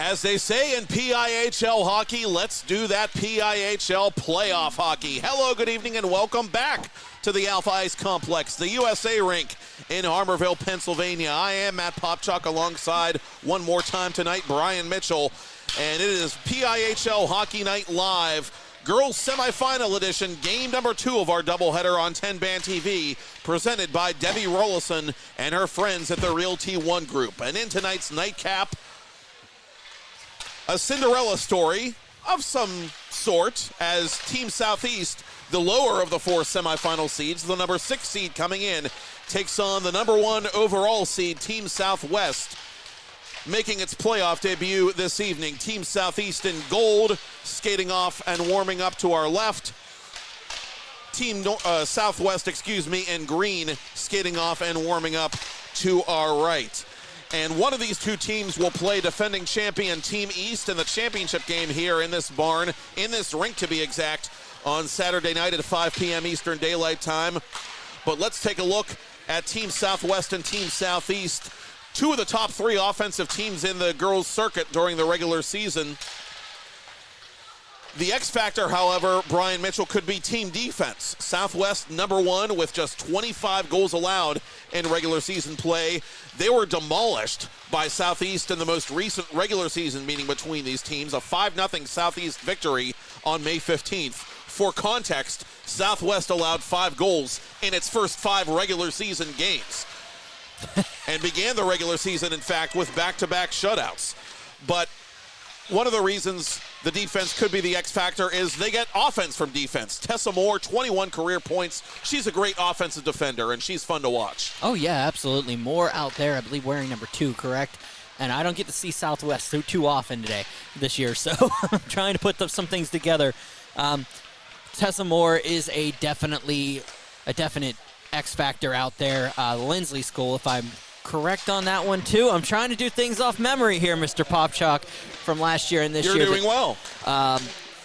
As they say in PIHL hockey, let's do that PIHL playoff hockey. Hello, good evening, and welcome back to the Alpha Ice Complex, the USA rink in Harmarville, Pennsylvania. I am Matt Popchock alongside, one more time tonight, Brian Mitchell. And it is PIHL Hockey Night Live, Girls Semifinal Edition, game number 2 of our doubleheader on 10-Band TV, presented by Debbie Rollison and her friends at the Real T1 Group. And in tonight's nightcap, a Cinderella story of some sort, as Team Southeast, the lower of the 4 semifinal seeds, the number 6 seed coming in, takes on the number 1 overall seed, Team SouthWest, making its playoff debut this evening. Team Southeast in gold, skating off and warming up to our left. Team Southwest, in green, skating off and warming up to our right. And one of these two teams will play defending champion Team East in the championship game here in this barn, in this rink to be exact, on Saturday night at 5 p.m. Eastern Daylight Time. But let's take a look at Team Southwest and Team Southeast, two of the top 3 offensive teams in the girls' circuit during the regular season. The X factor, however, Brian Mitchell, could be team defense. Southwest number 1 with just 25 goals allowed in regular season play. They were demolished by Southeast in the most recent regular season meeting between these teams, a 5-0 Southeast victory on May 15th. For context, Southwest allowed 5 goals in its first 5 regular season games and began the regular season, in fact, with back-to-back shutouts. But one of the reasons the defense could be the X factor is they get offense from defense. Tessa Moore, 21 career points. She's a great offensive defender, and she's fun to watch. Oh, yeah, absolutely. Moore out there, I believe, wearing number 2, correct? And I don't get to see Southwest too often this year, so I'm trying to put some things together. Tessa Moore is a definite X factor out there. Lindsley School, if I'm correct on that one, too. I'm trying to do things off memory here, Mr. Popchock, from last year and this year. You're doing well.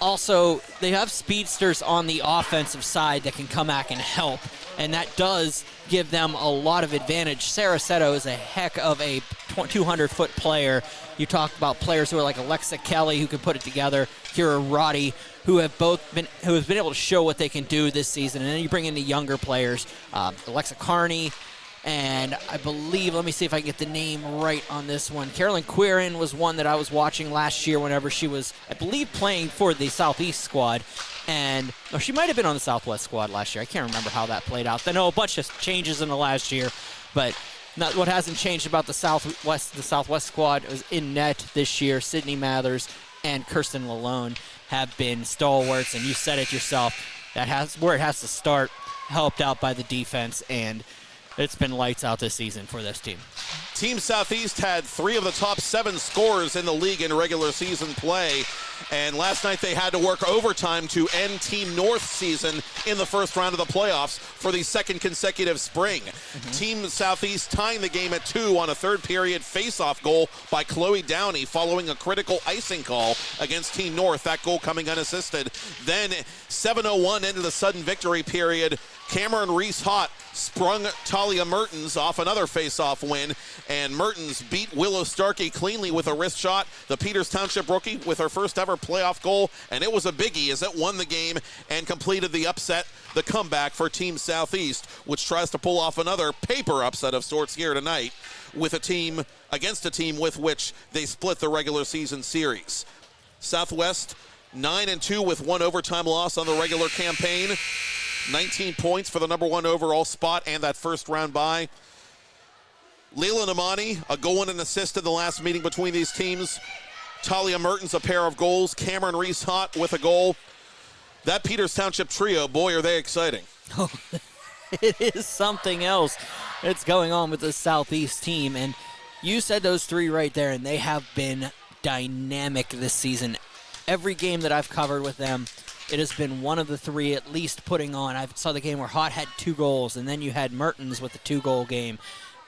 Also, they have speedsters on the offensive side that can come back and help, and that does give them a lot of advantage. Sarah Seto is a heck of a 200-foot player. You talk about players who are like Alexa Kelly, who can put it together, Kira Roddy, who have been able to show what they can do this season. And then you bring in the younger players, Alexa Carney, and I believe, let me see if I can get the name right on this one. Carolyn Quirin was one that I was watching last year whenever she was, I believe, playing for the Southeast squad. And she might have been on the Southwest squad last year. I can't remember how that played out. I know a bunch of changes in the last year, but what hasn't changed about the Southwest squad is in net this year. Sydney Mathers and Kirsten Lalone have been stalwarts, and you said it yourself. That's where it has to start, helped out by the defense, and it's been lights out this season for this team. Team Southeast had 3 of the top 7 scorers in the league in regular season play. And last night they had to work overtime to end Team North's season in the first round of the playoffs for the 2nd consecutive spring. Team Southeast tying the game at 2 on a third-period face-off goal by Chloe Downey following a critical icing call against Team North, that goal coming unassisted. Then 7:01 into the sudden victory period, Cameron Reese-Hott sprung Talia Mertens off another face-off win, and Mertens beat Willow Starkey cleanly with a wrist shot, the Peters Township rookie with her first ever playoff goal, and it was a biggie as it won the game and completed the upset, the comeback for Team Southeast, which tries to pull off another paper upset of sorts here tonight with a team against a team with which they split the regular season series. Southwest 9-2 with 1 overtime loss on the regular campaign. 19 points for the number 1 overall spot and that first round bye. Leila Namani, a goal and an assist in the last meeting between these teams. Talia Mertens, a pair of goals. Cameron Reese-Hott with a goal. That Peters Township trio, boy, are they exciting. Oh, it is something else that's going on with the Southeast team. And you said those 3 right there, and they have been dynamic this season. Every game that I've covered with them, it has been one of the 3 at least putting on. I saw the game where Hott had 2 goals, and then you had Mertens with a 2-goal game.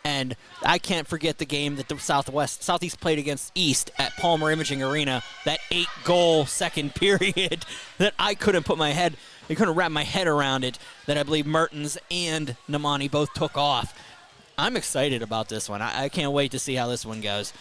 And I can't forget the game that the Southeast played against East at Palmer Imaging Arena, that 8-goal second period that I couldn't wrap my head around it, that I believe Mertens and Namani both took off. I'm excited about this one. I can't wait to see how this one goes.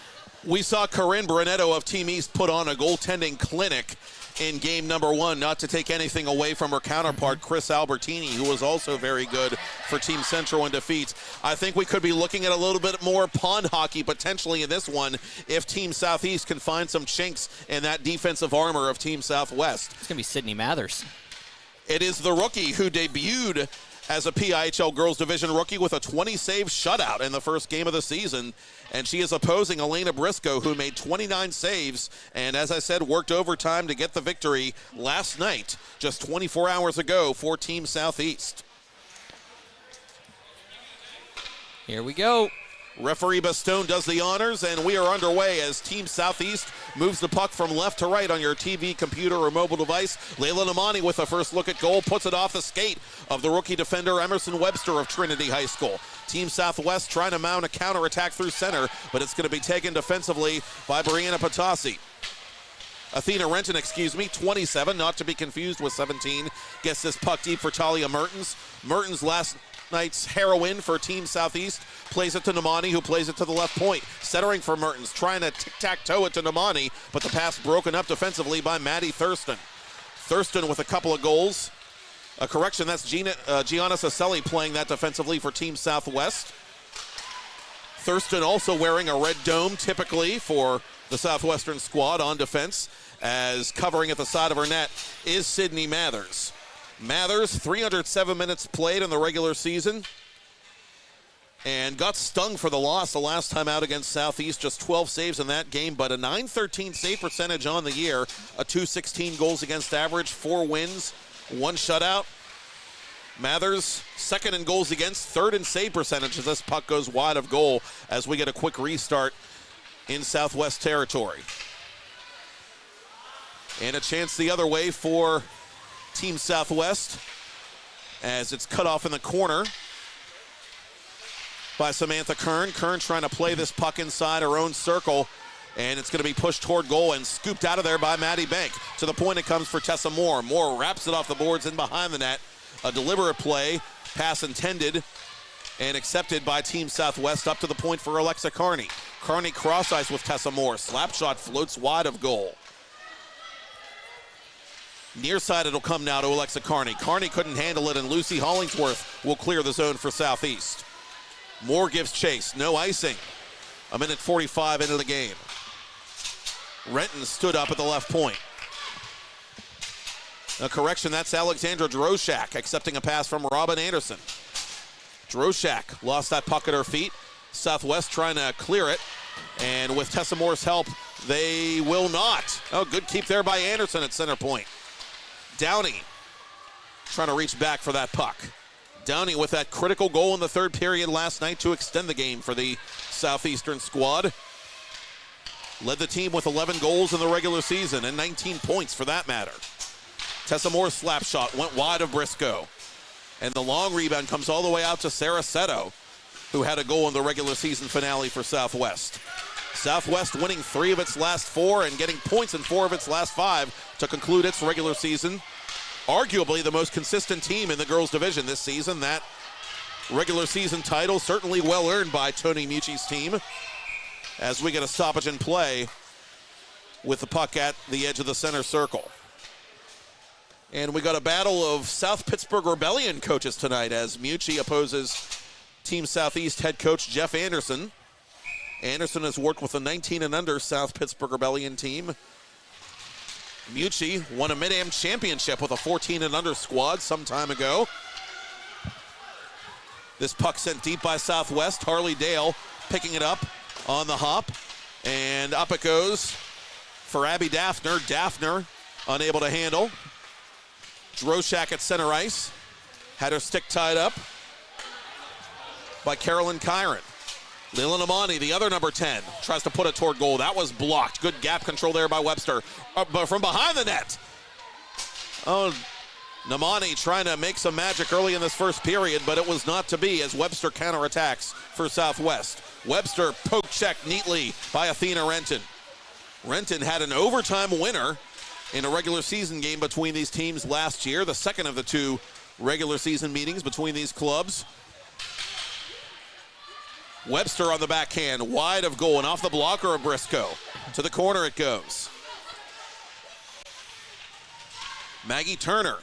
We saw Corinne Brunetto of Team East put on a goaltending clinic in game number 1, not to take anything away from her counterpart, Chris Albertini, who was also very good for Team Central in defeats. I think we could be looking at a little bit more pond hockey potentially in this one if Team Southeast can find some chinks in that defensive armor of Team Southwest. It's going to be Sydney Mathers. It is the rookie who debuted as a PIHL Girls Division rookie with a 20-save shutout in the first game of the season. And she is opposing Elena Briscoe, who made 29 saves and, as I said, worked overtime to get the victory last night, just 24 hours ago, for Team Southeast. Here we go. Referee Bastone does the honors, and we are underway as Team Southeast moves the puck from left to right on your TV, computer, or mobile device. Layla Namani with the first look at goal, puts it off the skate of the rookie defender Emerson Webster of Trinity High School. Team Southwest trying to mount a counterattack through center, but it's going to be taken defensively by Brianna Patasi. Athena Renton, 27, not to be confused with 17, gets this puck deep for Talia Mertens. Mertens, last night's heroine for Team Southeast, plays it to Namani, who plays it to the left point. Centering for Mertens, trying to tic-tac-toe it to Namani, but the pass broken up defensively by Maddie Thurston. Thurston with a couple of goals. A correction, that's Gianna Saselli playing that defensively for Team Southwest. Thurston also wearing a red dome, typically for the Southwestern squad on defense, as covering at the side of her net is Sydney Mathers. Mathers, 307 minutes played in the regular season, and got stung for the loss the last time out against Southeast, just 12 saves in that game, but a .913 save percentage on the year, a .216 goals against average, 4 wins, 1 shutout. Mathers, second in goals against, third in save percentage as this puck goes wide of goal as we get a quick restart in Southwest territory. And a chance the other way for Team Southwest as it's cut off in the corner by Samantha Kern. Kern trying to play this puck inside her own circle, and it's going to be pushed toward goal and scooped out of there by Maddie Bank. To the point it comes for Tessa Moore. Moore wraps it off the boards and behind the net. A deliberate play, pass intended and accepted by Team Southwest up to the point for Alexa Carney. Carney cross ice with Tessa Moore. Slap shot floats wide of goal. Near side it'll come now to Alexa Carney. Carney couldn't handle it, and Lucy Hollingsworth will clear the zone for Southeast. Moore gives chase, no icing. A minute 45 into the game. Renton stood up at the left point. A correction, that's Alexandra Droshak accepting a pass from Robin Anderson. Droshak lost that puck at her feet. Southwest trying to clear it, and with Tessa Moore's help, they will not. Oh, good keep there by Anderson at center point. Downey trying to reach back for that puck. Downey with that critical goal in the third period last night to extend the game for the Southeastern squad. Led the team with 11 goals in the regular season and 19 points for that matter. Tessa Moore's slap shot went wide of Briscoe. And the long rebound comes all the way out to Sarah Seto, who had a goal in the regular season finale for Southwest. Southwest winning 3 of its last 4 and getting points in 4 of its last 5 to conclude its regular season. Arguably the most consistent team in the girls division this season. That regular season title certainly well earned by Tony Mucci's team, as we get a stoppage in play with the puck at the edge of the center circle. And we got a battle of South Pittsburgh Rebellion coaches tonight as Mucci opposes Team Southeast head coach Jeff Anderson. Anderson has worked with the 19 and under South Pittsburgh Rebellion team. Mucci won a Mid-Am championship with a 14 and under squad some time ago. This puck sent deep by Southwest. Harley Dale picking it up on the hop, and up it goes for Abby Daphner. Daphner unable to handle. Droshak at center ice. Had her stick tied up by Carolyn Kyron. Leland Amani, the other number 10, tries to put it toward goal. That was blocked. Good gap control there by Webster. But from behind the net. Oh, Namani trying to make some magic early in this first period, but it was not to be as Webster counterattacks for Southwest. Webster poke check neatly by Athena Renton. Renton had an overtime winner in a regular season game between these teams last year, the second of the 2 regular season meetings between these clubs. Webster on the backhand, wide of goal, and off the blocker of Briscoe. To the corner it goes. Maggie Turner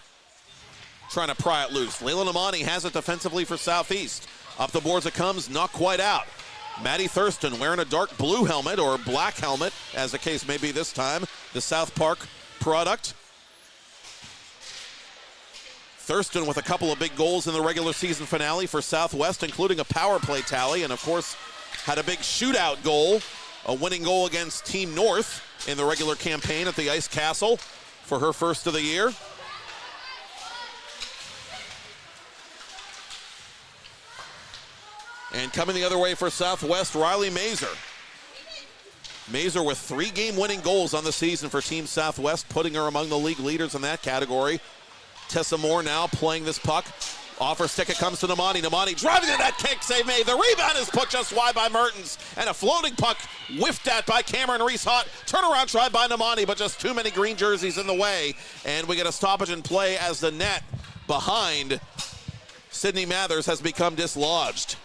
trying to pry it loose. Layla Namani has it defensively for Southeast. Up the boards it comes, not quite out. Maddie Thurston wearing a dark blue helmet, or black helmet, as the case may be this time. The South Park product. Thurston with a couple of big goals in the regular season finale for Southwest, including a power play tally, and of course had a big shootout goal, a winning goal against Team North in the regular campaign at the Ice Castle for her first of the year. And coming the other way for Southwest, Riley Mazer. Mazer with 3-game winning goals on the season for Team Southwest, putting her among the league leaders in that category. Tessa Moore now playing this puck. Off her stick, it comes to Namani. Namani driving to that kick, save made. The rebound is put just wide by Mertens. And a floating puck whiffed at by Cameron Reese-Hott. Turnaround try by Namani, but just too many green jerseys in the way. And we get a stoppage in play as the net behind Sydney Mathers has become dislodged.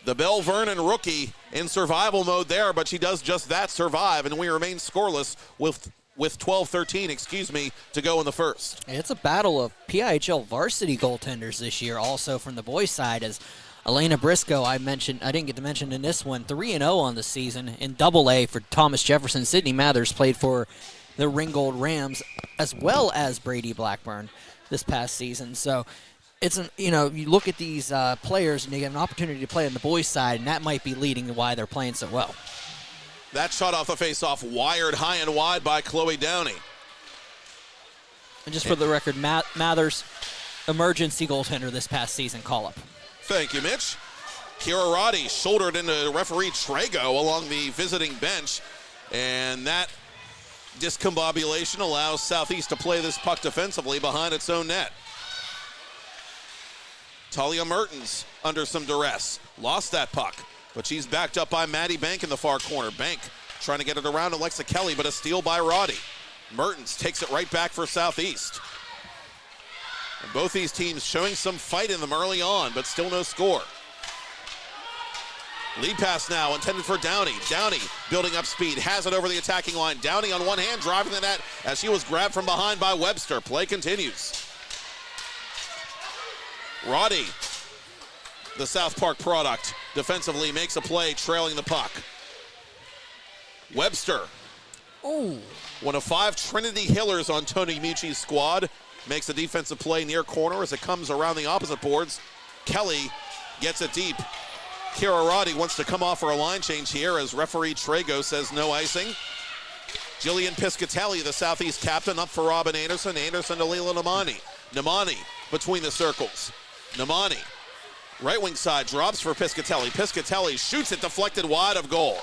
The Belle Vernon rookie in survival mode there, but she does just that, survive, and we remain scoreless with 12-13, to go in the first. It's a battle of PIHL varsity goaltenders this year, also from the boys' side, as Elena Briscoe, I didn't get to mention in this one, 3-0 on the season. In AA for Thomas Jefferson, Sydney Mathers played for the Ringgold Rams as well as Brady Blackburn this past season. So it's you look at these players and they get an opportunity to play on the boys' side, and that might be leading to why they're playing so well. That shot off the face-off, wired high and wide by Chloe Downey. And just for the record, Mathers, emergency goaltender this past season call-up. Thank you, Mitch. Kira Roddy shouldered into referee Trago along the visiting bench, and that discombobulation allows Southeast to play this puck defensively behind its own net. Talia Mertens under some duress, lost that puck. But she's backed up by Maddie Bank in the far corner. Bank trying to get it around Alexa Kelly, but a steal by Roddy. Mertens takes it right back for Southeast. And both these teams showing some fight in them early on, but still no score. Lead pass now intended for Downey. Downey building up speed, has it over the attacking line. Downey on one hand driving the net as she was grabbed from behind by Webster. Play continues. Roddy, the South Park product, defensively makes a play trailing the puck. Webster, one of 5 Trinity Hillers on Tony Mucci's squad, makes a defensive play near corner as it comes around the opposite boards. Kelly gets it deep. Kira Roddy wants to come off for a line change here as referee Trago says no icing. Jillian Piscatelli, the Southeast captain, up for Robin Anderson. Anderson to Leela Namani. Namani between the circles. Namani, right wing side, drops for Piscatelli. Piscatelli shoots it deflected wide of goal.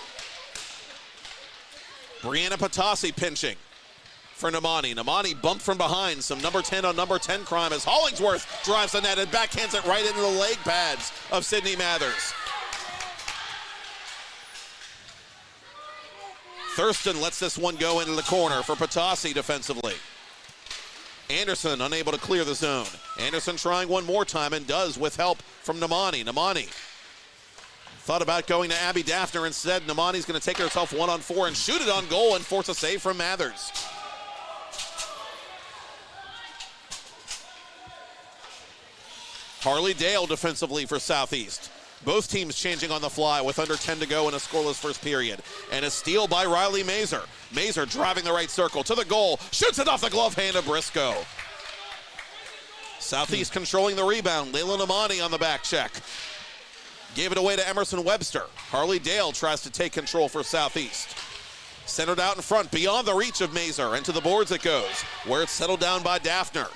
Brianna Patasi pinching for Namani. Namani bumped from behind. Some number 10 on number 10 crime as Hollingsworth drives the net and backhands it right into the leg pads of Sydney Mathers. Thurston lets this one go into the corner for Patasi defensively. Anderson unable to clear the zone. Anderson trying one more time and does with help from Namani. Namani thought about going to Abby Daffner instead. Namani's going to take herself 1-on-4 and shoot it on goal and force a save from Mathers. Harley Dale defensively for Southeast. Both teams changing on the fly with under 10 to go in a scoreless first period. And a steal by Riley Mazer. Mazer driving the right circle to the goal. Shoots it off the glove hand of Briscoe. Southeast controlling the rebound. Layla Namani on the back check. Gave it away to Emerson Webster. Harley Dale tries to take control for Southeast. Centered out in front, beyond the reach of Mazer. And to the boards it goes, where it's settled down by Daffner.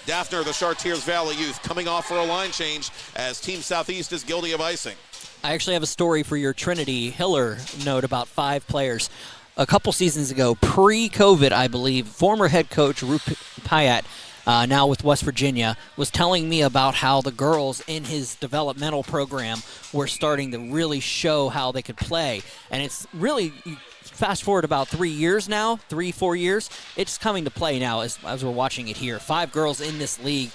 Daffner, the Chartiers Valley youth, coming off for a line change as Team Southeast is guilty of icing. I actually have a story for your Trinity Hiller note about 5 players. A couple seasons ago, pre-COVID, I believe, former head coach Rupert Pyatt, now with West Virginia, was telling me about how the girls in his developmental program were starting to really show how they could play. And it's really, fast forward about 3 years now, 3-4 years, it's coming to play now as we're watching it here. 5 girls in this league,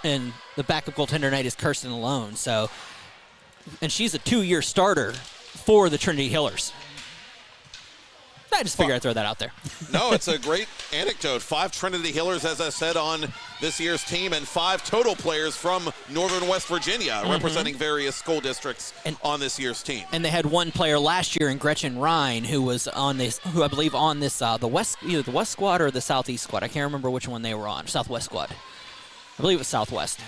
and the backup goaltender tonight is Kirsten Alone. So and she's a 2-year starter for the Trinity Hillers. I just figured I'd throw that out there. No, it's a great anecdote. 5 Trinity Hillers, as I said, on this year's team, and 5 total players from Northern West Virginia representing various school districts on this year's team. And they had one player last year in Gretchen Ryan who was on this, who I believe on this, the West, either the West squad or the Southeast squad. I can't remember which one they were on. Southwest squad. I believe it was Southwest.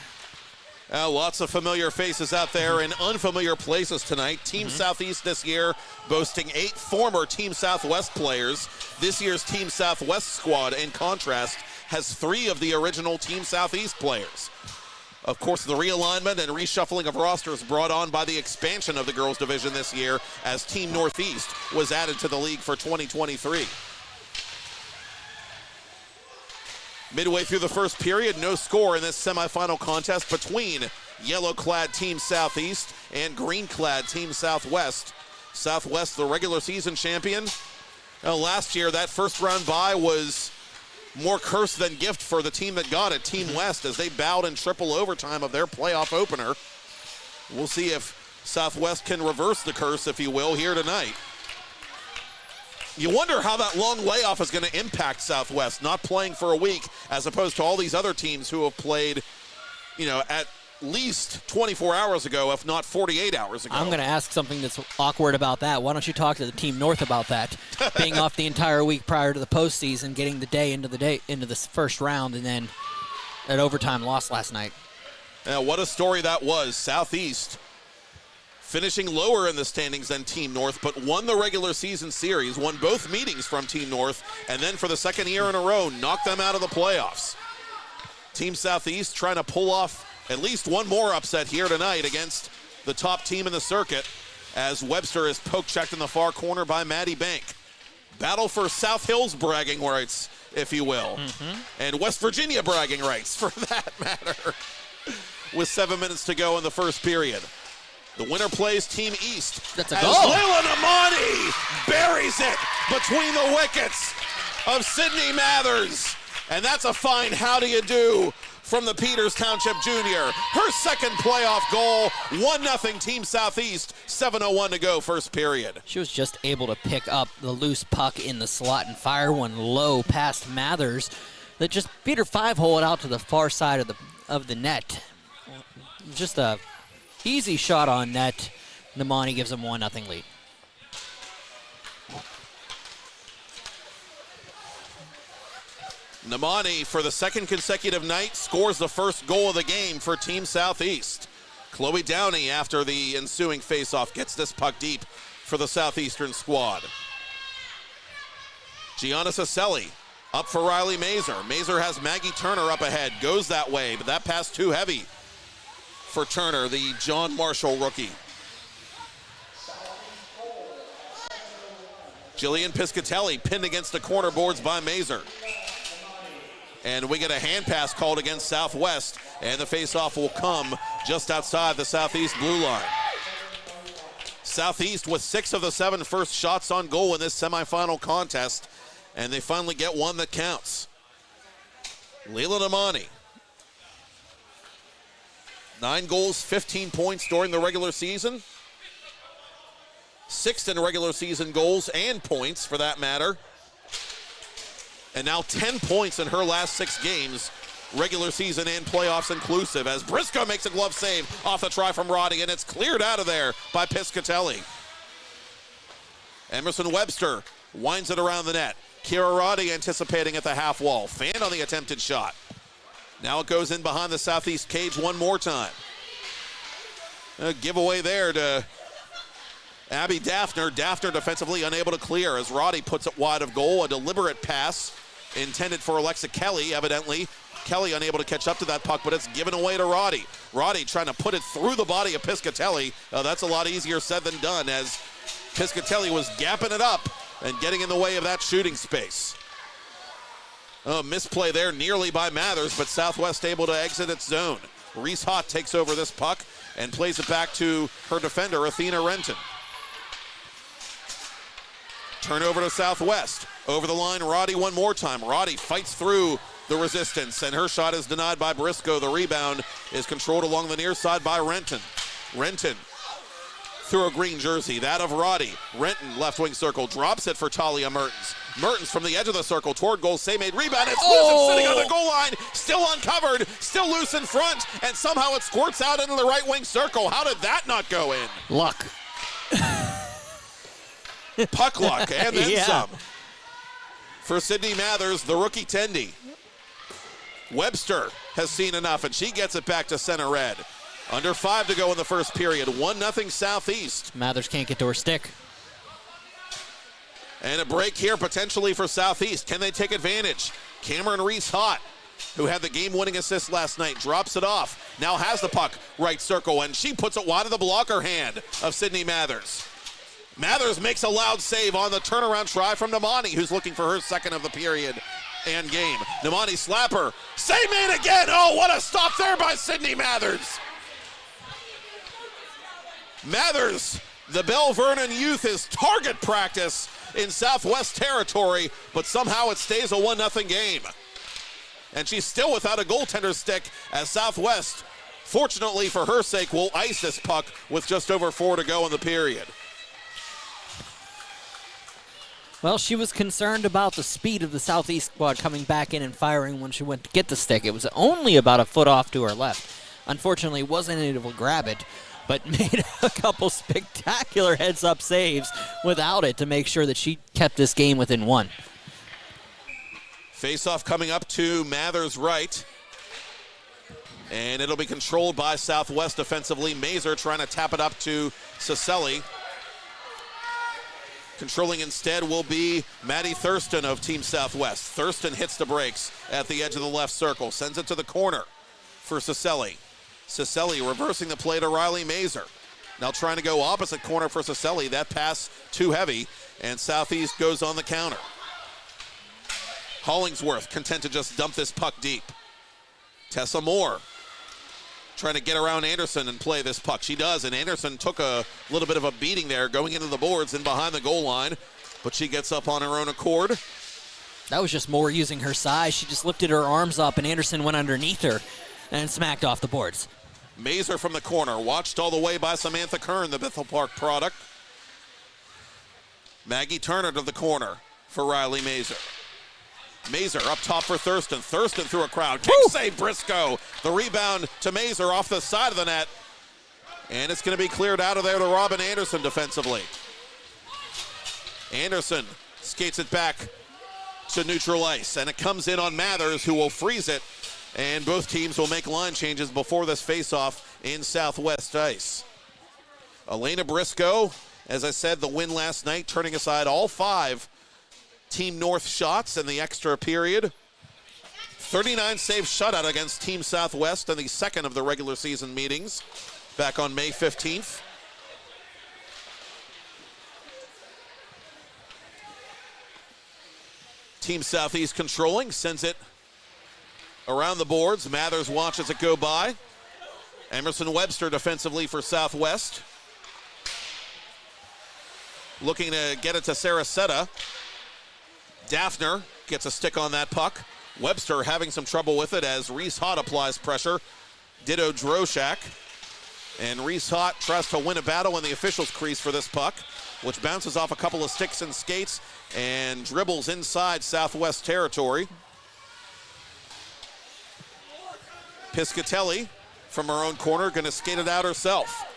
Lots of familiar faces out there in unfamiliar places tonight. Team Southeast this year boasting 8 former Team Southwest players. This year's Team Southwest squad, in contrast, has 3 of the original Team Southeast players. Of course, the realignment and reshuffling of rosters brought on by the expansion of the girls division this year as Team Northeast was added to the league for 2023. Midway through the first period, no score in this semifinal contest between yellow-clad Team Southeast and green-clad Team Southwest. Southwest, the regular season champion. Last year, that first-round bye was more curse than gift for the team that got it, Team West, as they bowed in triple overtime of their playoff opener. We'll see if Southwest can reverse the curse, if you will, here tonight. You wonder how that long layoff is going to impact Southwest, not playing for a week, as opposed to all these other teams who have played, at least 24 hours ago, if not 48 hours ago. I'm going to ask something that's awkward about that. Why don't you talk to the Team North about that? Being off the entire week prior to the postseason, getting the day into this first round, and then an overtime loss last night. What a story that was. Southeast finishing lower in the standings than Team North, but won the regular season series, won both meetings from Team North, and then for the second year in a row, knocked them out of the playoffs. Team Southeast trying to pull off at least one more upset here tonight against the top team in the circuit, as Webster is poke-checked in the far corner by Maddie Bank. Battle for South Hills bragging rights, if you will, and West Virginia bragging rights, for that matter, with 7 minutes to go in the first period. The winner plays Team East. That's a as goal. Layla Namani buries it between the wickets of Sydney Mathers. And that's a fine how do you do from the Peters Township Junior. Her second playoff goal, 1-0 Team Southeast, 7:01 to go first period. She was just able to pick up the loose puck in the slot and fire one low past Mathers that just beat her 5-hole it out to the far side of the net. Just a easy shot on net. Namani gives them 1-0 lead. Namani, for the second consecutive night, scores the first goal of the game for Team Southeast. Chloe Downey, after the ensuing faceoff, gets this puck deep for the Southeastern squad. Gianna Cicelli up for Riley Mazer. Mazer has Maggie Turner up ahead, goes that way, but that pass too heavy for Turner, the John Marshall rookie. Jillian Piscatelli pinned against the corner boards by Mazer. And we get a hand pass called against Southwest, and the faceoff will come just outside the Southeast blue line. Southeast with 6 of the 7 first shots on goal in this semifinal contest, and they finally get one that counts. Layla Namani. 9 goals, 15 points during the regular season. 6th in regular season goals and points, for that matter. And now 10 points in her last 6 games, regular season and playoffs inclusive, as Briscoe makes a glove save off the try from Roddy, and it's cleared out of there by Piscatelli. Emerson Webster winds it around the net. Kira Roddy anticipating at the half wall. Fan on the attempted shot. Now it goes in behind the Southeast cage one more time. A giveaway there to Abby Daffner. Daffner defensively unable to clear as Roddy puts it wide of goal. A deliberate pass intended for Alexa Kelly, evidently. Kelly unable to catch up to that puck, but it's given away to Roddy. Roddy trying to put it through the body of Piscatelli. That's a lot easier said than done, as Piscatelli was gapping it up and getting in the way of that shooting space. Misplay there nearly by Mathers, but Southwest able to exit its zone. Reese Hott takes over this puck and plays it back to her defender, Athena Renton. Turnover to Southwest. Over the line, Roddy one more time. Roddy fights through the resistance, and her shot is denied by Briscoe. The rebound is controlled along the near side by Renton. Renton through a green jersey, that of Roddy. Renton, left wing circle, drops it for Talia Mertens. Mertens from the edge of the circle toward goal. Say made rebound. It's loose and sitting on the goal line. Still uncovered. Still loose in front. And somehow it squirts out into the right wing circle. How did that not go in? Luck. Puck luck and then Yeah. some. For Sydney Mathers, the rookie Tendy. Webster has seen enough, and she gets it back to center red. Under 5 to go in the first period. 1-0 Southeast. Mathers can't get to her stick. And a break here potentially for Southeast. Can they take advantage? Cameron Reese-Hott, who had the game-winning assist last night, drops it off. Now has the puck, right circle, and she puts it wide of the blocker hand of Sydney Mathers. Mathers makes a loud save on the turnaround try from Namani, who's looking for her second of the period and game. Namani slapper. Save made again. Oh, what a stop there by Sydney Mathers. Mathers, the Belle Vernon youth, is target practice in Southwest territory, but somehow it stays a 1-0 game. And she's still without a goaltender stick as Southwest, fortunately for her sake, will ice this puck with just over 4 to go in the period. Well, she was concerned about the speed of the Southeast squad coming back in and firing when she went to get the stick. It was only about a foot off to her left. Unfortunately, wasn't able to grab it, but made a couple spectacular heads-up saves without it to make sure that she kept this game within 1. Face-off coming up to Mathers' right. And it'll be controlled by Southwest defensively. Mazer trying to tap it up to Cicelli. Controlling instead will be Maddie Thurston of Team Southwest. Thurston hits the brakes at the edge of the left circle. Sends it to the corner for Cicelli. Cicelli reversing the play to Riley Mazer. Now trying to go opposite corner for Cicelli. That pass too heavy, and Southeast goes on the counter. Hollingsworth content to just dump this puck deep. Tessa Moore trying to get around Anderson and play this puck. She does, and Anderson took a little bit of a beating there going into the boards and behind the goal line, but she gets up on her own accord. That was just Moore using her size. She just lifted her arms up, and Anderson went underneath her and smacked off the boards. Mazer from the corner, watched all the way by Samantha Kern, the Bethel Park product. Maggie Turner to the corner for Riley Mazer. Mazer up top for Thurston. Thurston through a crowd. Kick save Briscoe. The rebound to Mazer off the side of the net. And it's going to be cleared out of there to Robin Anderson defensively. Anderson skates it back to neutral ice. And it comes in on Mathers, who will freeze it. And both teams will make line changes before this face-off in Southwest ice. Elena Briscoe, as I said, the win last night, turning aside all 5 Team North shots in the extra period. 39 save shutout against Team Southwest in the second of the regular season meetings back on May 15th. Team Southeast controlling, sends it around the boards. Mathers watches it go by. Emerson Webster defensively for Southwest. Looking to get it to Saraseta. Daphner gets a stick on that puck. Webster having some trouble with it as Reese-Hott applies pressure. Ditto Droshak. And Reese-Hott tries to win a battle in the officials' crease for this puck, which bounces off a couple of sticks and skates and dribbles inside Southwest territory. Piscatelli from her own corner going to skate it out herself.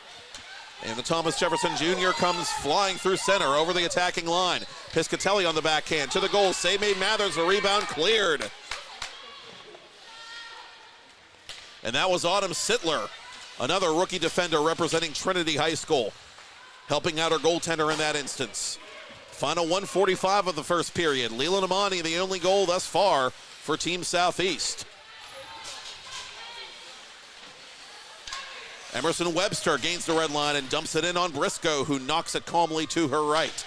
And the Thomas Jefferson Jr. comes flying through center over the attacking line. Piscatelli on the backhand to the goal. Save made Mathers, the rebound cleared. And that was Autumn Sittler, another rookie defender representing Trinity High School, helping out her goaltender in that instance. Final 1:45 of the first period. Leland Amani, the only goal thus far for Team Southeast. Emerson Webster gains the red line and dumps it in on Briscoe, who knocks it calmly to her right.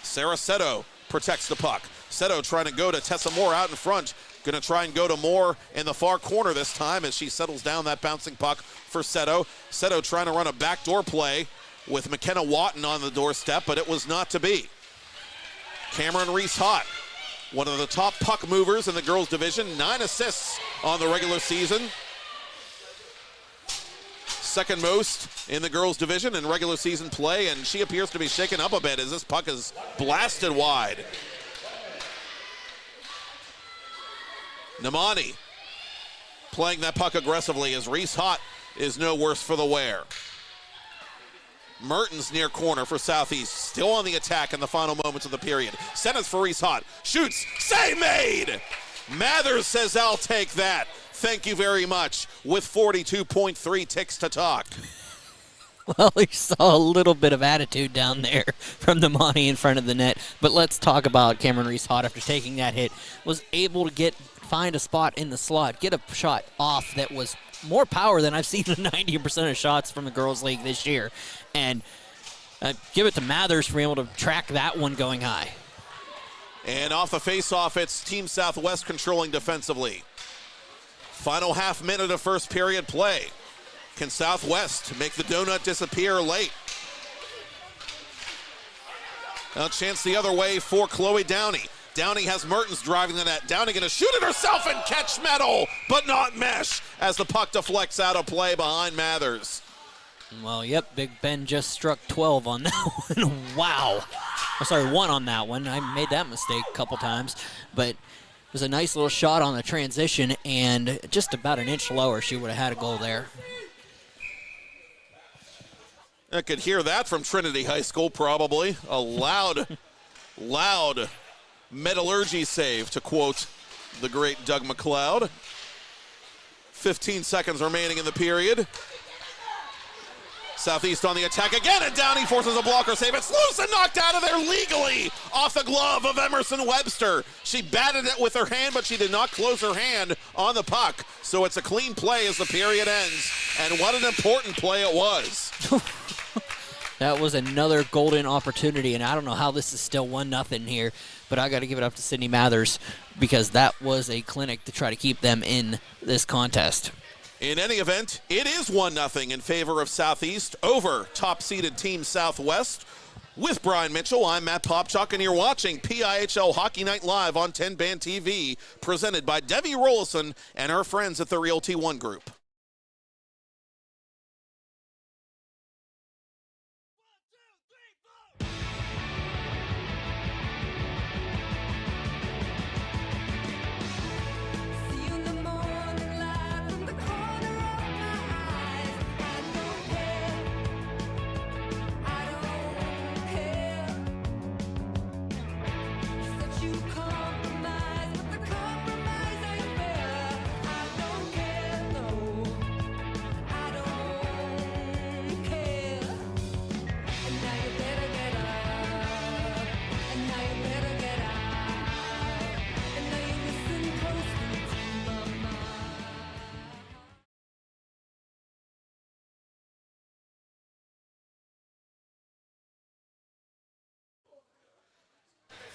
Sarah Seto protects the puck. Seto trying to go to Tessa Moore out in front. Going to try and go to Moore in the far corner this time as she settles down that bouncing puck for Seto. Seto trying to run a backdoor play with McKenna Watton on the doorstep, but it was not to be. Cameron Reese-Hott, one of the top puck movers in the girls division, 9 assists on the regular season. second most in the girls' division in regular season play, and she appears to be shaken up a bit as this puck is blasted wide. Namani playing that puck aggressively as Reese Hott is no worse for the wear. Mertens near corner for Southeast, still on the attack in the final moments of the period. Sentence for Reese Hott, shoots, save made! Mathers says, I'll take that. Thank you very much, with 42.3 ticks to talk. Well, we saw a little bit of attitude down there from the Monty in front of the net. But let's talk about Cameron Reese Hott after taking that hit. Was able to find a spot in the slot, get a shot off that was more power than I've seen in 90% of shots from the girls' league this year. And give it to Mathers for being able to track that one going high. And off the face-off, it's Team Southwest controlling defensively. Final half minute of first period play. Can Southwest make the donut disappear late? A chance the other way for Chloe Downey. Downey has Mertens driving the net. Downey gonna shoot it herself and catch metal, but not mesh as the puck deflects out of play behind Mathers. Well, yep, Big Ben just struck 12 on that one. Wow. I'm sorry, 1 on that one. I made that mistake a couple times, but it was a nice little shot on the transition, and just about an inch lower, she would have had a goal there. I could hear that from Trinity High School, probably. A loud metallurgy save, to quote the great Doug McLeod. 15 seconds remaining in the period. Southeast on the attack again, and Downey forces a blocker save. It's loose and knocked out of there legally off the glove of Emerson Webster. She batted it with her hand, but she did not close her hand on the puck. So it's a clean play as the period ends. And what an important play it was. That was another golden opportunity, and I don't know how this is still 1-0 here, but I got to give it up to Sydney Mathers because that was a clinic to try to keep them in this contest. In any event, it is 1-0 in favor of Southeast over top-seeded Team Southwest. With Brian Mitchell, I'm Matt Popchock, and you're watching PIHL Hockey Night Live on 10 Band TV, presented by Debbie Rollison and her friends at the Realty One Group.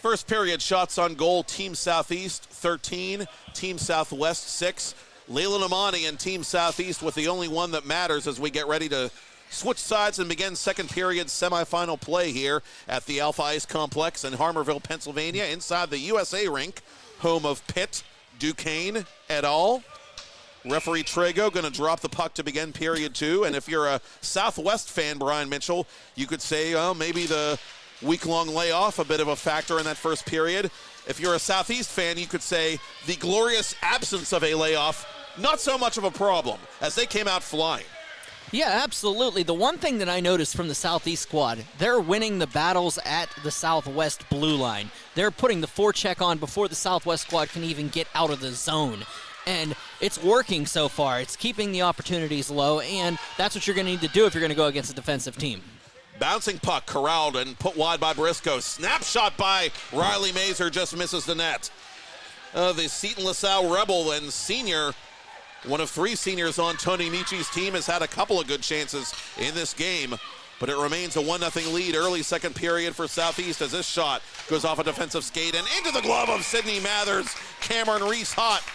First period shots on goal, Team Southeast 13, Team Southwest 6. Layla Namani and Team Southeast with the only one that matters as we get ready to switch sides and begin second period semifinal play here at the Alpha Ice Complex in Harmarville, Pennsylvania, inside the USA rink, home of Pitt, Duquesne et al. Referee Trago going to drop the puck to begin period 2. And if you're a Southwest fan, Brian Mitchell, you could say, well, maybe the week-long layoff, a bit of a factor in that first period. If you're a Southeast fan, you could say the glorious absence of a layoff, not so much of a problem, as they came out flying. Yeah, absolutely. The one thing that I noticed from the Southeast squad, they're winning the battles at the Southwest blue line. They're putting the forecheck on before the Southwest squad can even get out of the zone. And it's working so far. It's keeping the opportunities low, and that's what you're going to need to do if you're going to go against a defensive team. Bouncing puck corralled and put wide by Briscoe. Snapshot by Riley Mazer, just misses the net. The Seton LaSalle Rebel and senior, one of 3 seniors on Tony Michi's team, has had a couple of good chances in this game, but it remains a 1-0 lead early second period for Southeast as this shot goes off a defensive skate and into the glove of Sydney Mathers. Cameron Reese Hott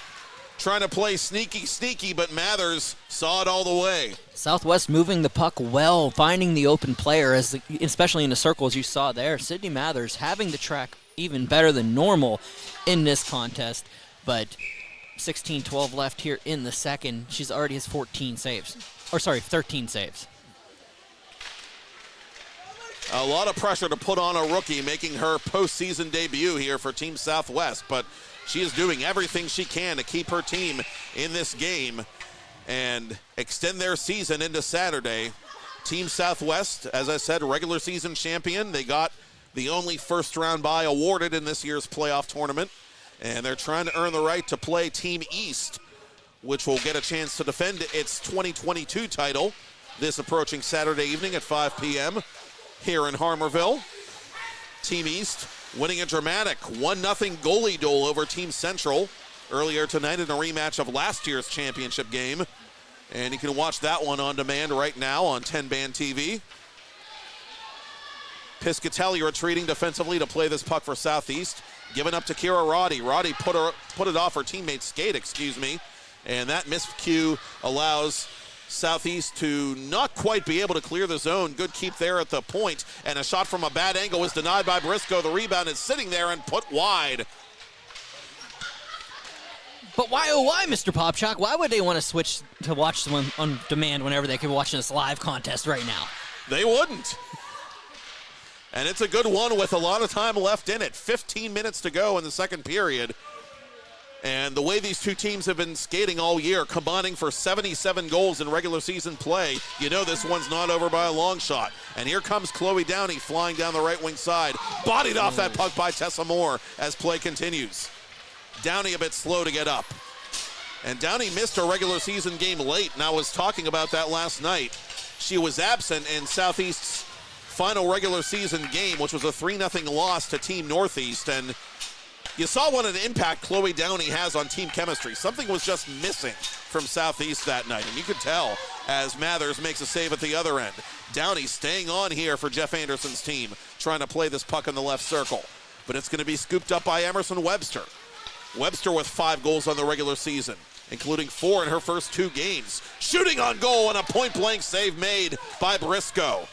trying to play sneaky, but Mathers saw it all the way. Southwest moving the puck well, finding the open player, especially in the circles you saw there. Sydney Mathers having the track even better than normal in this contest, but 16-12 left here in the second. She's already has 14 saves. 13 saves. A lot of pressure to put on a rookie making her postseason debut here for Team Southwest, but she is doing everything she can to keep her team in this game and extend their season into Saturday. Team Southwest, as I said, regular season champion. They got the only first round bye awarded in this year's playoff tournament, and they're trying to earn the right to play Team East, which will get a chance to defend its 2022 title this approaching Saturday evening at 5 p.m. here in Harmarville. Team East winning a dramatic 1-0 goalie duel over Team Central earlier tonight in a rematch of last year's championship game. And you can watch that one on demand right now on 10-Band TV. Piscatelli retreating defensively to play this puck for Southeast. Given up to Kira Roddy. Roddy put it off her teammate's skate, and that miscue allows Southeast to not quite be able to clear the zone. Good keep there at the point, and a shot from a bad angle was denied by Briscoe. The rebound is sitting there and put wide. But why, oh why, Mr. Popchock? Why would they want to switch to watch someone on demand whenever they could be watching this live contest right now? They wouldn't. And it's a good one with a lot of time left in it. 15 minutes to go in the second period. And the way these two teams have been skating all year, combining for 77 goals in regular season play, you know this one's not over by a long shot. And here comes Chloe Downey flying down the right wing side. Bodied off that puck by Tessa Moore as play continues. Downey a bit slow to get up. And Downey missed her regular season game late, and I was talking about that last night. She was absent in Southeast's final regular season game, which was a 3-0 loss to Team Northeast. And you saw what an impact Chloe Downey has on team chemistry. Something was just missing from Southeast that night, and you could tell as Mathers makes a save at the other end. Downey staying on here for Jeff Anderson's team, trying to play this puck in the left circle. But it's going to be scooped up by Emerson Webster. Webster with 5 goals on the regular season, including 4 in her first 2 games. Shooting on goal and a point-blank save made by Briscoe.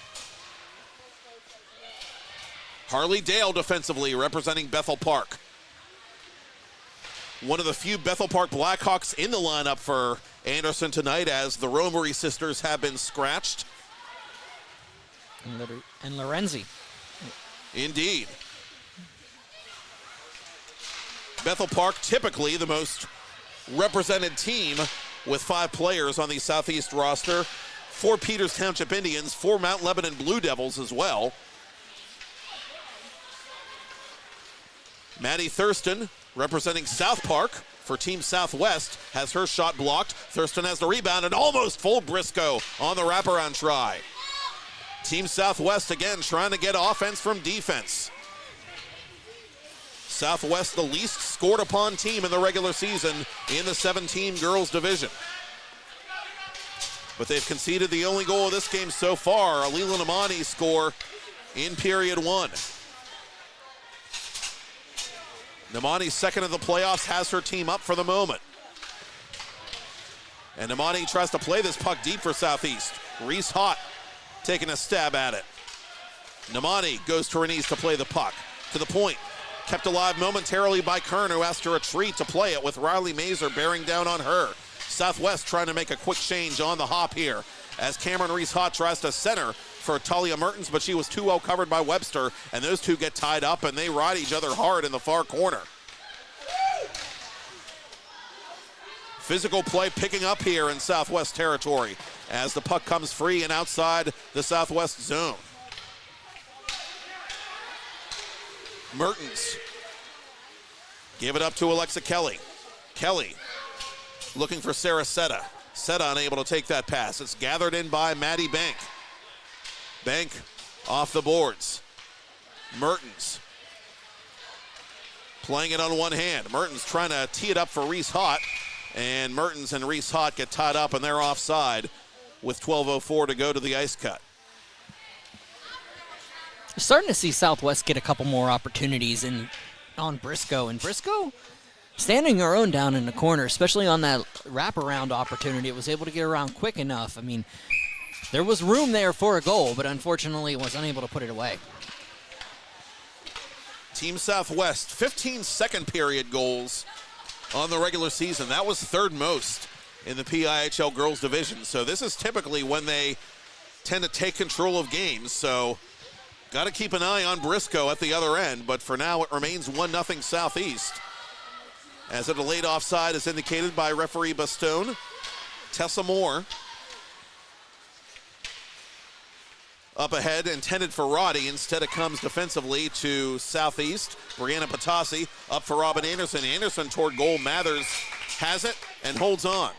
Harley Dale defensively representing Bethel Park. One of the few Bethel Park Blackhawks in the lineup for Anderson tonight, as the Romery sisters have been scratched. And Lorenzi. Indeed. Bethel Park, typically the most represented team with 5 players on the Southeast roster. 4 Peters Township Indians, 4 Mount Lebanon Blue Devils as well. Maddie Thurston, representing South Park for Team Southwest, has her shot blocked. Thurston has the rebound and almost fooled Briscoe on the wraparound try. Team Southwest again trying to get offense from defense. Southwest, the least scored upon team in the regular season in the 17 girls division. But they've conceded the only goal of this game so far, a Leland Amani score in period 1. Namani, second of the playoffs, has her team up for the moment. And Namani tries to play this puck deep for Southeast. Reese Hott taking a stab at it. Namani goes to her knees to play the puck. To the point. Kept alive momentarily by Kern, who has to retreat to play it with Riley Mazer bearing down on her. Southwest trying to make a quick change on the hop here as Cameron Reese Hott tries to center for Talia Mertens, but she was too well covered by Webster, and those two get tied up and they ride each other hard in the far corner. Physical play picking up here in Southwest territory as the puck comes free and outside the Southwest zone. Mertens gave it up to Alexa Kelly. Kelly looking for Sarah Setta. Setta unable to take that pass. It's gathered in by Maddie Bank. Bank off the boards. Mertens playing it on one hand. Mertens trying to tee it up for Reese Hott, and Mertens and Reese Hott get tied up and they're offside with 12:04 to go to the ice cut. Starting to see Southwest get a couple more opportunities on Briscoe. And Briscoe standing her own down in the corner, especially on that wraparound opportunity. It was able to get around quick enough. I mean, there was room there for a goal, but unfortunately was unable to put it away. Team Southwest, 15 second period goals on the regular season. That was third most in the PIHL Girls Division. So this is typically when they tend to take control of games. So got to keep an eye on Briscoe at the other end. But for now, it remains 1-0 Southeast. As a delayed offside is indicated by referee Bastone. Tessa Moore up ahead, intended for Roddy. Instead, it comes defensively to Southeast. Brianna Patasi up for Robin Anderson. Anderson toward goal. Mathers has it and holds on.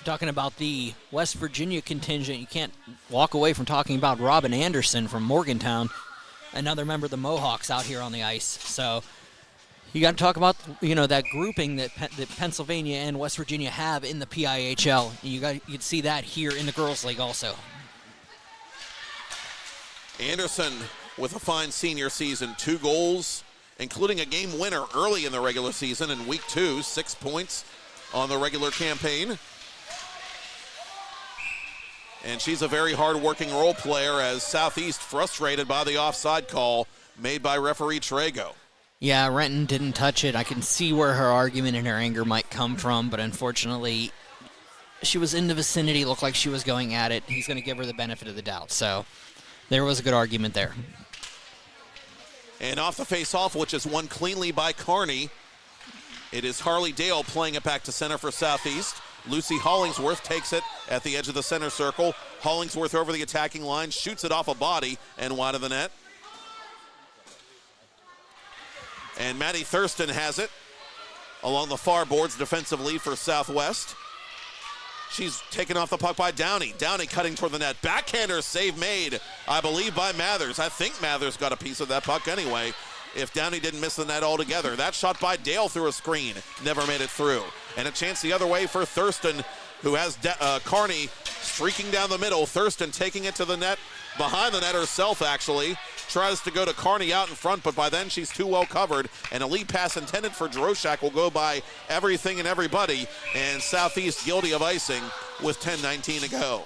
Talking about the West Virginia contingent, you can't walk away from talking about Robin Anderson from Morgantown, another member of the Mohawks out here on the ice. So you got to talk about, that grouping that Pennsylvania and West Virginia have in the PIHL. You'd see that here in the Girls League also. Anderson with a fine senior season, 2 goals, including a game winner early in the regular season in week 2, 6 points on the regular campaign. And she's a very hard-working role player, as Southeast frustrated by the offside call made by referee Trago. Yeah, Renton didn't touch it. I can see where her argument and her anger might come from, but unfortunately, she was in the vicinity, looked like she was going at it. He's going to give her the benefit of the doubt. So there was a good argument there. And off the face-off, which is won cleanly by Kearney, it is Harley Dale playing it back to center for Southeast. Lucy Hollingsworth takes it at the edge of the center circle. Hollingsworth over the attacking line, shoots it off a body and wide of the net. And Maddie Thurston has it along the far boards defensively for Southwest. She's taken off the puck by Downey. Downey cutting toward the net. Backhander save made, I believe, by Mathers. I think Mathers got a piece of that puck anyway, if Downey didn't miss the net altogether. That shot by Dale through a screen, never made it through. And a chance the other way for Thurston, who has Kearney streaking down the middle. Thurston taking it to the net, behind the net herself actually. Tries to go to Kearney out in front, but by then she's too well covered. And a lead pass intended for Droshak will go by everything and everybody. And Southeast guilty of icing with 10:19 to go.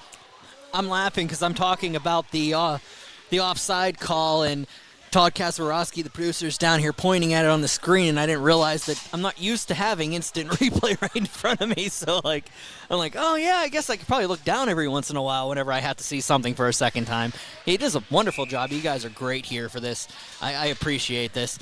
I'm laughing because I'm talking about the offside call, and Todd Kaczorowski, the producer's down here pointing at it on the screen, and I didn't realize that I'm not used to having instant replay right in front of me. So, I'm like, oh, yeah, I guess I could probably look down every once in a while whenever I have to see something for a second time. He does a wonderful job. You guys are great here for this. I appreciate this.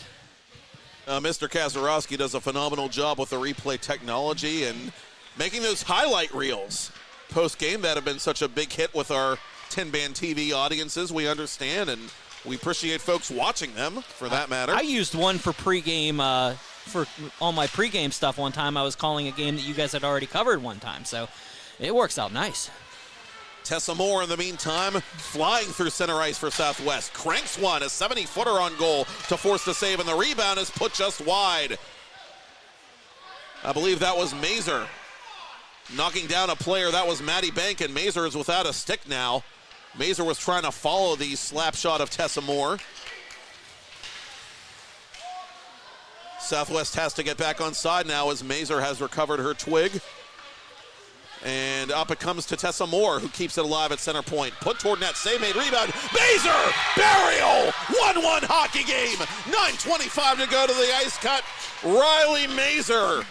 Mr. Kaczorowski does a phenomenal job with the replay technology and making those highlight reels post-game that have been such a big hit with our 10-band TV audiences, we understand, and we appreciate folks watching them, for that matter. I used one for pregame, for all my pregame stuff one time. I was calling a game that you guys had already covered one time, so it works out nice. Tessa Moore, in the meantime, flying through center ice for Southwest. Cranks one, a 70-footer on goal to force the save, and the rebound is put just wide. I believe that was Mazer knocking down a player. That was Maddie Bank, and Mazer is without a stick now. Mazer was trying to follow the slap shot of Tessa Moore. Southwest has to get back on side now as Mazer has recovered her twig. And up it comes to Tessa Moore, who keeps it alive at center point. Put toward net, save made, rebound. Mazer, burial, 1-1 hockey game. 9:25 to go to the ice cut. Riley Mazer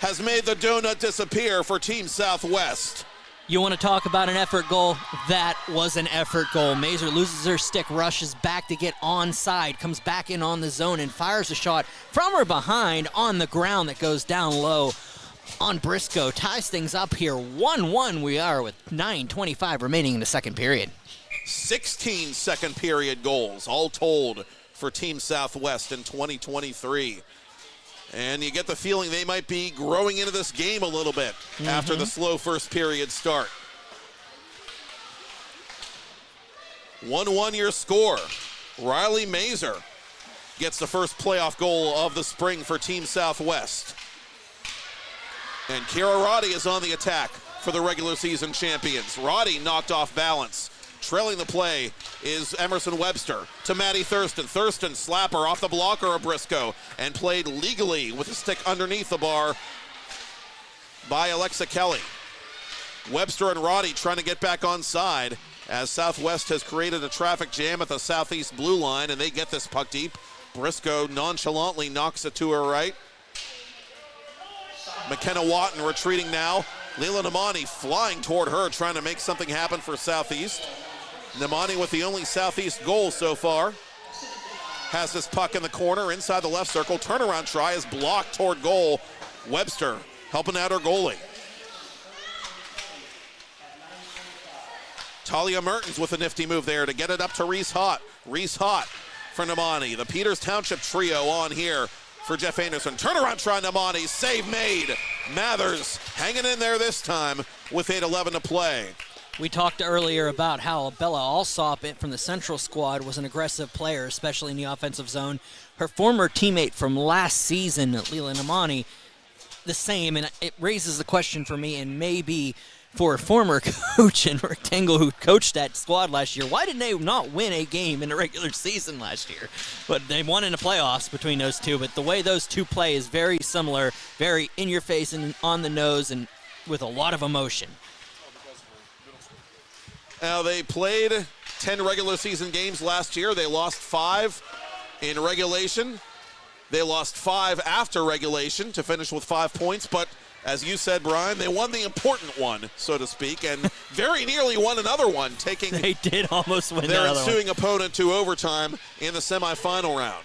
has made the donut disappear for Team Southwest. You want to talk about an effort goal? That was an effort goal. Mazer loses her stick, rushes back to get onside, comes back in on the zone, and fires a shot from her behind on the ground that goes down low on Briscoe. Ties things up here. 1-1 we are with 9:25 remaining in the second period. 16 second period goals, all told, for Team Southwest in 2023. And you get the feeling they might be growing into this game a little bit after the slow first period start. 1-1 your score. Riley Mazer gets the first playoff goal of the spring for Team Southwest. And Kira Roddy is on the attack for the regular season champions. Roddy knocked off balance. Trailing the play is Emerson Webster to Maddie Thurston. Thurston slapper off the blocker of Briscoe and played legally with a stick underneath the bar by Alexa Kelly. Webster and Roddy trying to get back on side as Southwest has created a traffic jam at the Southeast blue line, and they get this puck deep. Briscoe nonchalantly knocks it to her right. McKenna Watton retreating now. Leila Namani flying toward her, trying to make something happen for Southeast. Namani with the only Southeast goal so far. Has this puck in the corner, inside the left circle. Turnaround try is blocked toward goal. Webster helping out her goalie. Talia Mertens with a nifty move there to get it up to Reese Hott. Reese Hott for Namani. The Peters Township trio on here for Jeff Anderson. Turnaround try, Namani. Save made. Mathers hanging in there this time with 8:11 to play. We talked earlier about how Bella Alsop from the Central squad was an aggressive player, especially in the offensive zone. Her former teammate from last season, Leila Namani, the same, and it raises the question for me, and maybe for a former coach in Rectangle who coached that squad last year, why did they not win a game in the regular season last year? But they won in the playoffs between those two, but the way those two play is very similar, very in your face and on the nose and with a lot of emotion. Now, they played 10 regular season games last year. They lost 5 in regulation. They lost 5 after regulation to finish with 5 points. But as you said, Brian, they won the important one, so to speak, and very nearly won another one, taking they did almost win their another ensuing one. opponent to overtime in the semifinal round.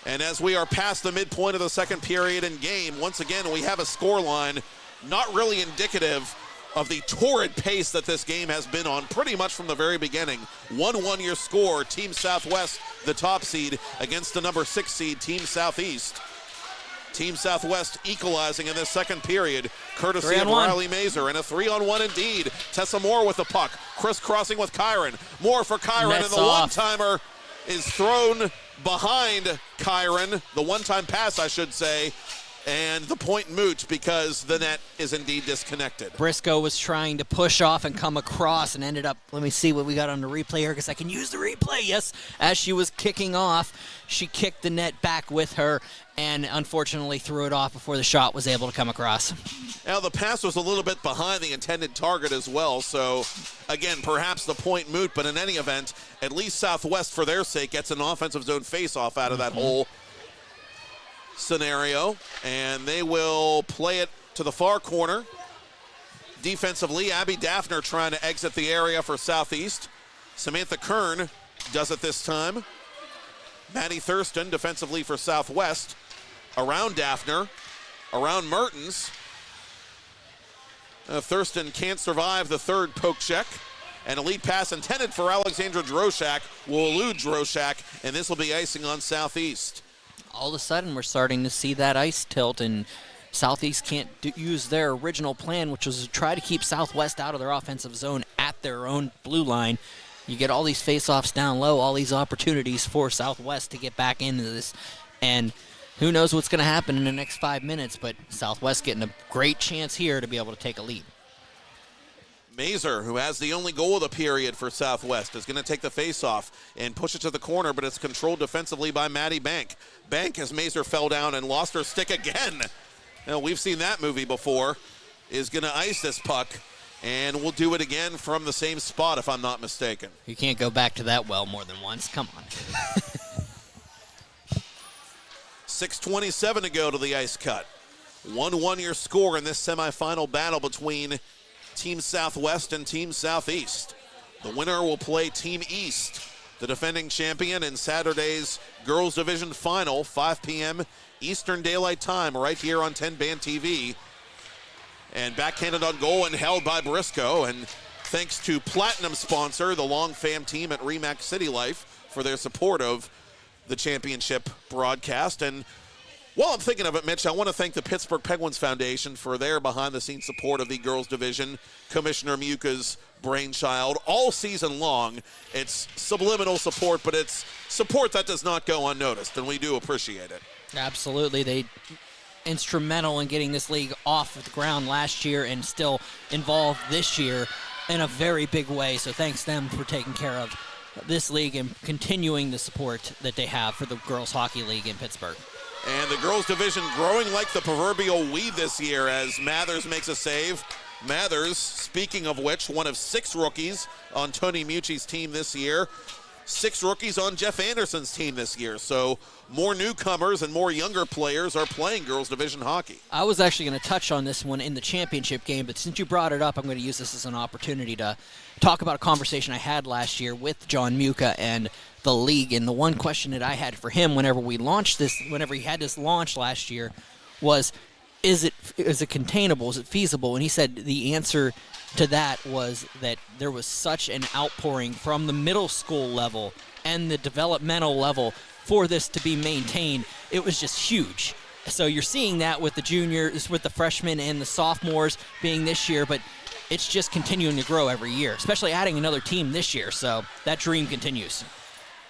And as we are past the midpoint of the second period in game, once again, we have a scoreline not really indicative of the torrid pace that this game has been on pretty much from the very beginning. 1-1 your score, Team Southwest, the top seed, against the number 6 seed, Team Southeast. Team Southwest equalizing in this second period, courtesy of Riley Mazer, and a 3-on-1 indeed. Tessa Moore with the puck, crisscrossing with Kyron. Moore for Kyron, and the one-timer is thrown behind Kyron, the one-time pass, I should say, and the point moot because the net is indeed disconnected. Briscoe was trying to push off and come across and ended up, let me see what we got on the replay here because I can use the replay. Yes, as she was kicking off, she kicked the net back with her and unfortunately threw it off before the shot was able to come across. Now the pass was a little bit behind the intended target as well, so again, perhaps the point moot, but in any event, at least Southwest, for their sake, gets an offensive zone face-off out of that whole scenario, and they will play it to the far corner. Defensively, Abby Daphner trying to exit the area for Southeast. Samantha Kern does it this time. Maddie Thurston defensively for Southwest. Around Daphner, around Mertens. Thurston can't survive the third poke check. An elite pass intended for Alexandra Droshak will elude Droshak, and this will be icing on Southeast. All of a sudden, we're starting to see that ice tilt, and Southeast can't use their original plan, which was to try to keep Southwest out of their offensive zone at their own blue line. You get all these face-offs down low, all these opportunities for Southwest to get back into this, and who knows what's going to happen in the next 5 minutes, but Southwest getting a great chance here to be able to take a lead. Mazer, who has the only goal of the period for Southwest, is going to take the face-off and push it to the corner, but it's controlled defensively by Maddie Bank. Bank, as Mazer fell down and lost her stick again. Now, we've seen that movie before, is going to ice this puck, and we'll do it again from the same spot, if I'm not mistaken. You can't go back to that well more than once. Come on. 6:27 to go to the ice cut. 1-1 your score in this semifinal battle between Team Southwest and Team Southeast. The winner will play Team East, the defending champion, in Saturday's Girls Division Final, 5 p.m. Eastern Daylight Time, right here on 10 Band TV. And backhanded on goal and held by Briscoe. And thanks to Platinum sponsor, the Long Fam team at Remax City Life, for their support of the championship broadcast. And while I'm thinking of it, Mitch, I want to thank the Pittsburgh Penguins Foundation for their behind-the-scenes support of the girls division. Commissioner Muka's brainchild all season long. It's subliminal support, but it's support that does not go unnoticed, and we do appreciate it. Absolutely. They instrumental in getting this league off the ground last year and still involved this year in a very big way. So thanks them for taking care of this league and continuing the support that they have for the Girls Hockey League in Pittsburgh. And the girls division growing like the proverbial weed this year as Mathers makes a save. Mathers, speaking of which, one of 6 rookies on Tony Mucci's team this year. 6 rookies on Jeff Anderson's team this year. So more newcomers and more younger players are playing girls division hockey. I was actually going to touch on this one in the championship game, but since you brought it up, I'm going to use this as an opportunity to talk about a conversation I had last year with John Muka and the league. And the one question that I had for him whenever he had this launch last year was, is it containable? Is it feasible? And he said the answer to that was that there was such an outpouring from the middle school level and the developmental level for this to be maintained. It was just huge. So you're seeing that with the juniors, with the freshmen and the sophomores being this year, but it's just continuing to grow every year, especially adding another team this year. So that dream continues.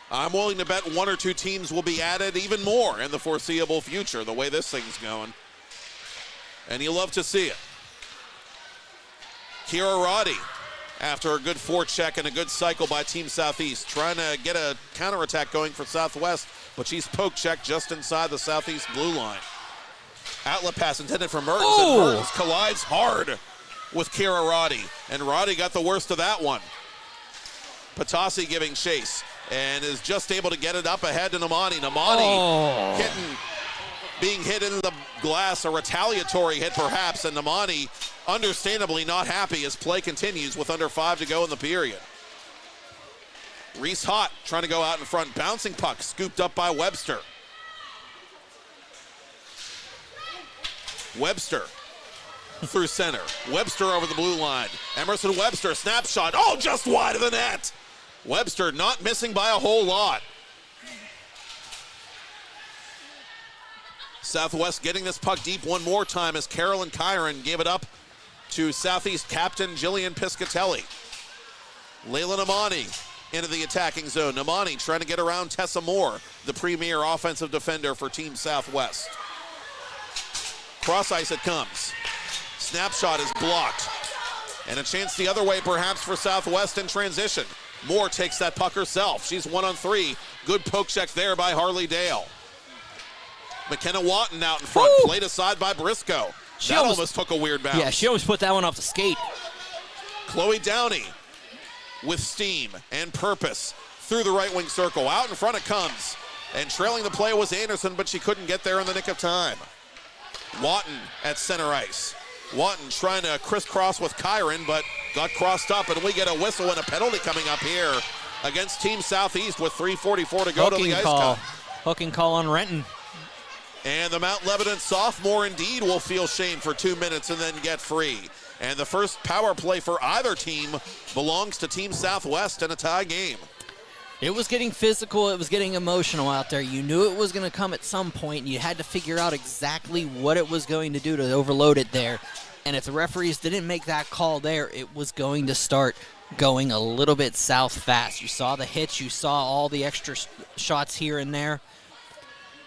I'm willing to bet 1 or 2 teams will be added even more in the foreseeable future, the way this thing's going. And you love to see it. Kira Roddy, after a good forecheck and a good cycle by Team Southeast, trying to get a counterattack going for Southwest, but she's poke checked just inside the Southeast blue line. Outlet pass intended for Mertens, and Mertens collides hard with Kira Roddy, and Roddy got the worst of that one. Patasi giving chase, and is just able to get it up ahead to Namani. Namani being hit in the glass, a retaliatory hit perhaps, and Namani understandably not happy as play continues with under 5 to go in the period. Reese Hott trying to go out in front, bouncing puck, scooped up by Webster. Webster through center. Webster over the blue line. Emerson Webster, snapshot, just wide of the net. Webster not missing by a whole lot. Southwest getting this puck deep one more time as Carolyn Kyron gave it up to Southeast captain Jillian Piscatelli. Layla Namani into the attacking zone. Namani trying to get around Tessa Moore, the premier offensive defender for Team Southwest. Cross ice it comes. Snapshot is blocked. And a chance the other way perhaps for Southwest in transition. Moore takes that puck herself. She's 1-on-3. Good poke check there by Harley Dale. McKenna Watton out in front, played aside by Briscoe. That almost took a weird bounce. Yeah, she almost put that one off the skate. Chloe Downey with steam and purpose through the right wing circle. Out in front it comes. And trailing the play was Anderson, but she couldn't get there in the nick of time. Watton at center ice. Watton trying to crisscross with Kyron, but got crossed up, and we get a whistle and a penalty coming up here against Team Southeast with 3:44 to go to the ice cup. Hooking call on Renton. And the Mount Lebanon sophomore indeed will feel shame for 2 minutes and then get free. And the first power play for either team belongs to Team Southwest in a tie game. It was getting physical. It was getting emotional out there. You knew it was going to come at some point, and you had to figure out exactly what it was going to do to overload it there. And if the referees didn't make that call there, it was going to start going a little bit south fast. You saw the hits. You saw all the extra shots here and there.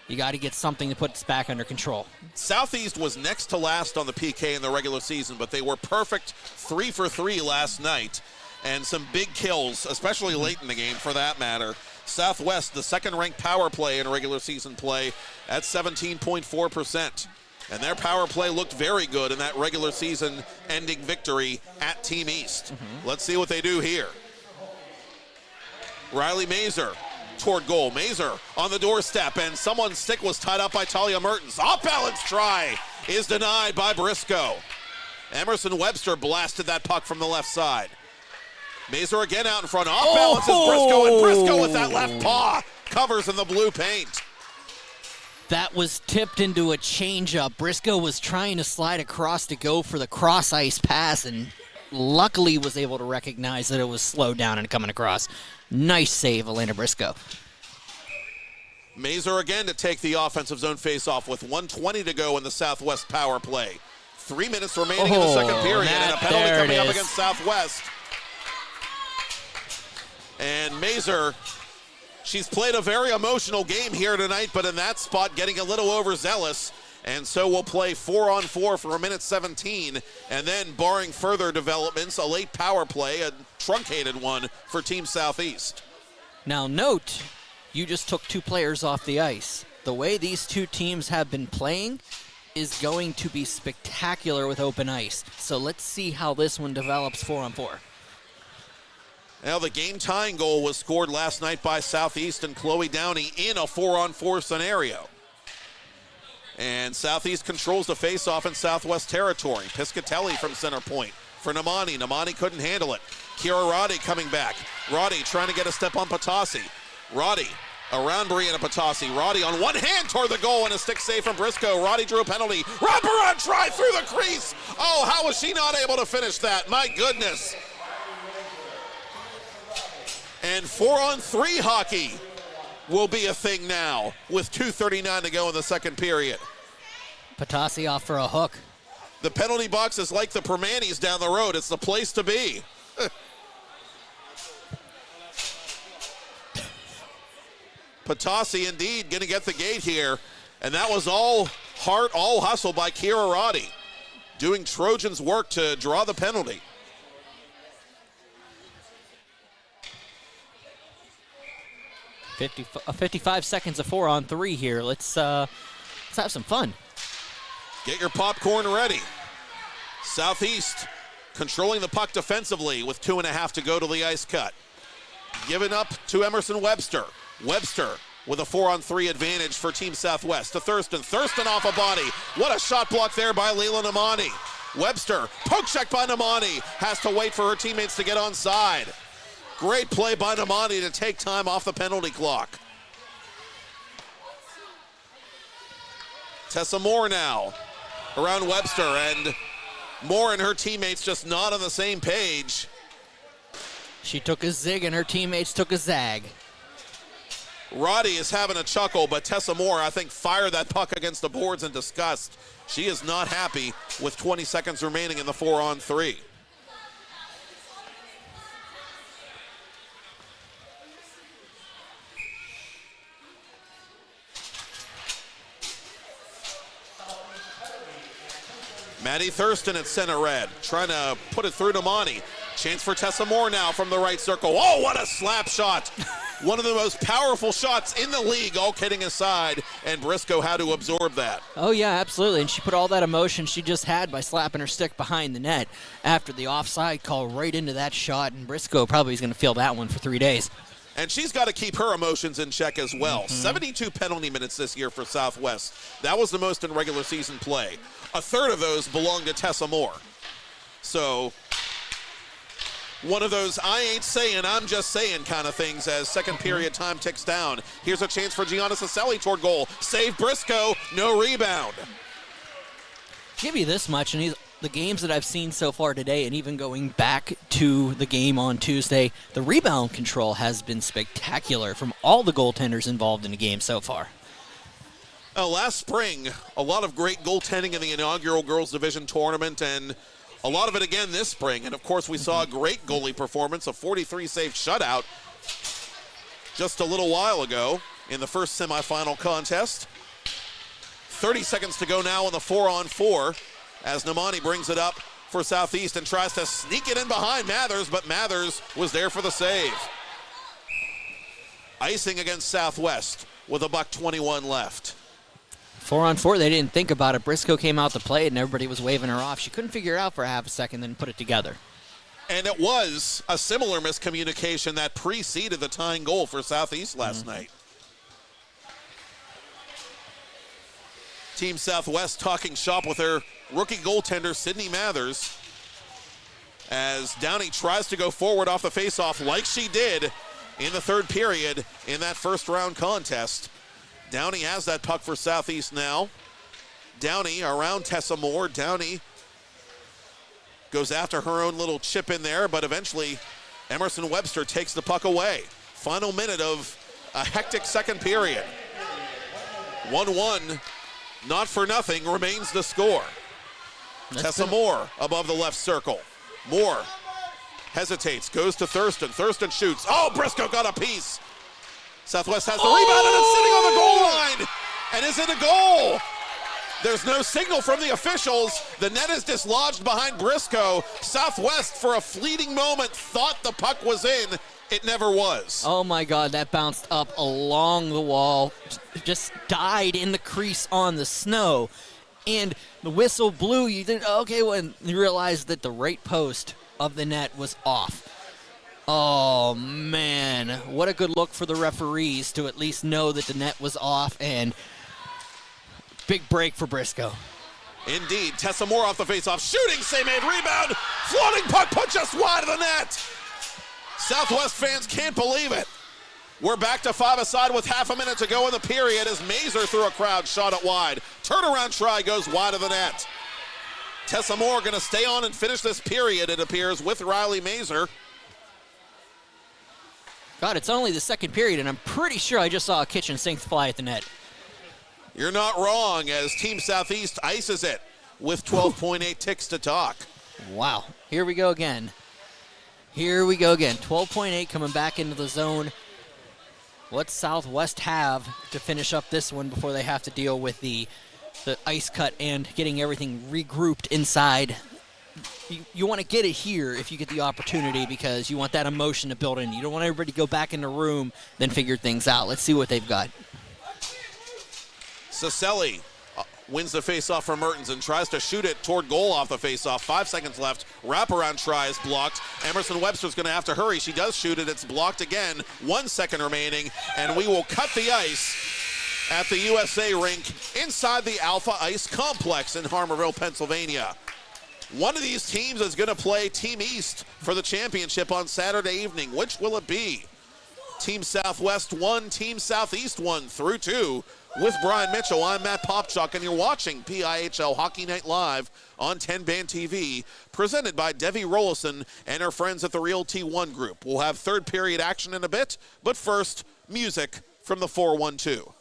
You got to get something to put this back under control. Southeast was next to last on the PK in the regular season, but they were perfect 3 for 3 last night. And some big kills, especially late in the game for that matter. Southwest, the second-ranked power play in regular season play at 17.4%. And their power play looked very good in that regular season ending victory at Team East. Let's see what they do here. Riley Mazer toward goal. Mazer on the doorstep, and someone's stick was tied up by Talia Mertens. Off-balance try is denied by Briscoe. Emerson Webster blasted that puck from the left side. Mazer again out in front. Off-balance is Briscoe, and Briscoe with that left paw covers in the blue paint. That was tipped into a changeup. Briscoe was trying to slide across to go for the cross-ice pass, and luckily was able to recognize that it was slowed down and coming across. Nice save, Elena Briscoe. Mazer again to take the offensive zone face-off with 1:20 to go in the Southwest power play. 3 minutes remaining in the second period, and a penalty coming up against Southwest. And Mazer, she's played a very emotional game here tonight, but in that spot getting a little overzealous. And so we'll play 4-on-4 for a minute 17, and then barring further developments, a late power play, a truncated one for Team Southeast. Now note, you just took 2 players off the ice. The way these 2 teams have been playing is going to be spectacular with open ice. So let's see how this one develops 4-on-4. Now, the game-tying goal was scored last night by Southeast and Chloe Downey in a 4-on-4 scenario. And Southeast controls the face-off in Southwest territory. Piscatelli from center point for Namani. Namani couldn't handle it. Kira Roddy coming back. Roddy trying to get a step on Patasi. Roddy around Brianna Patasi. Roddy on one hand toward the goal and a stick save from Briscoe. Roddy drew a penalty. Wraparound try through the crease. Oh, how was she not able to finish that? My goodness. And 4-on-3 hockey will be a thing now with 2:39 to go in the second period. Patasi off for a hook. The penalty box is like the Permanis down the road. It's the place to be. Patasi indeed going to get the gate here. And that was all heart, all hustle by Kira Roddy, doing Trojans work to draw the penalty. – 55 seconds of 4-on-3 here. Let's have some fun. Get your popcorn ready. Southeast controlling the puck defensively with 2.5 to go to the ice cut. Given up to Emerson Webster. Webster with a 4-on-3 advantage for Team Southwest to Thurston. Thurston off a body. What a shot block there by Leila Namani. Webster, poke check by Namani. Has to wait for her teammates to get onside. Great play by Namani to take time off the penalty clock. Tessa Moore now around Webster, and Moore and her teammates just not on the same page. She took a zig and her teammates took a zag. Roddy is having a chuckle, but Tessa Moore, I think, fired that puck against the boards in disgust. She is not happy with 20 seconds remaining in the 4-on-3. Maddie Thurston at center red, trying to put it through to Monty. Chance for Tessa Moore now from the right circle. Oh, what a slap shot. One of the most powerful shots in the league, all kidding aside, and Briscoe had to absorb that. Oh, yeah, absolutely, and she put all that emotion she just had by slapping her stick behind the net after the offside call right into that shot, and Briscoe probably is going to feel that one for 3 days. And she's got to keep her emotions in check as well. 72 penalty minutes this year for Southwest. That was the most in regular season play. A third of those belong to Tessa Moore. So one of those I ain't saying, I'm just saying kind of things as second period time ticks down. Here's a chance for Gianna Cicelli toward goal. Save Briscoe, no rebound. Give you this much, and the games that I've seen so far today, and even going back to the game on Tuesday, the rebound control has been spectacular from all the goaltenders involved in the game so far. Last spring, a lot of great goaltending in the inaugural Girls Division tournament, and a lot of it again this spring. And, of course, we saw a great goalie performance, a 43-save shutout just a little while ago in the first semifinal contest. 30 seconds to go now in the 4-on-4 as Namani brings it up for Southeast and tries to sneak it in behind Mathers, but Mathers was there for the save. Icing against Southwest with $1:21 left. 4-on-4, they didn't think about it. Briscoe came out to play it, and everybody was waving her off. She couldn't figure it out for a half a second, then put it together. And it was a similar miscommunication that preceded the tying goal for Southeast last night. Team Southwest talking shop with their rookie goaltender, Sydney Mathers, as Downey tries to go forward off the faceoff like she did in the third period in that first round contest. Downey has that puck for Southeast now. Downey around Tessa Moore. Downey goes after her own little chip in there, but eventually Emerson Webster takes the puck away. Final minute of a hectic second period. 1-1, not for nothing, remains the score. Tessa Moore above the left circle. Moore hesitates, goes to Thurston. Thurston shoots. Oh, Briscoe got a piece. Southwest has the rebound, and it's sitting on the goal line. And is it a goal? There's no signal from the officials. The net is dislodged behind Briscoe. Southwest, for a fleeting moment, thought the puck was in. It never was. Oh, my God, that bounced up along the wall, just died in the crease on the snow. And the whistle blew. You think, okay, when you realized that the right post of the net was off. Oh, man. What a good look for the referees to at least know that the net was off, and big break for Briscoe. Indeed, Tessa Moore off the faceoff, shooting, save made, rebound, floating puck put just wide of the net. Southwest fans can't believe it. We're back to 5-a-side with half a minute to go in the period as Mazer through a crowd shot it wide. Turnaround try goes wide of the net. Tessa Moore going to stay on and finish this period, it appears, with Riley Mazer. God, it's only the second period, and I'm pretty sure I just saw a kitchen sink fly at the net. You're not wrong, as Team Southeast ices it with 12.8 ticks to talk. Wow. Here we go again. 12.8 coming back into the zone. What Southwest have to finish up this one before they have to deal with the ice cut and getting everything regrouped inside? You want to get it here if you get the opportunity, because you want that emotion to build in. You don't want everybody to go back in the room, then figure things out. Let's see what they've got. Cicelli wins the faceoff from Mertens and tries to shoot it toward goal off the faceoff. 5 seconds left. Wraparound try is blocked. Emerson Webster's going to have to hurry. She does shoot it. It's blocked again. 1 second remaining, and we will cut the ice at the USA rink inside the Alpha Ice Complex in Harmarville, Pennsylvania. One of these teams is going to play Team East for the championship on Saturday evening. Which will it be? Team Southwest 1, Team Southeast 1 through 2. With Brian Mitchell, I'm Matt Popchock, and you're watching PIHL Hockey Night Live on 10 Band TV, presented by Debbie Rollison and her friends at the Real T1 Group. We'll have third period action in a bit, but first, music from the 412.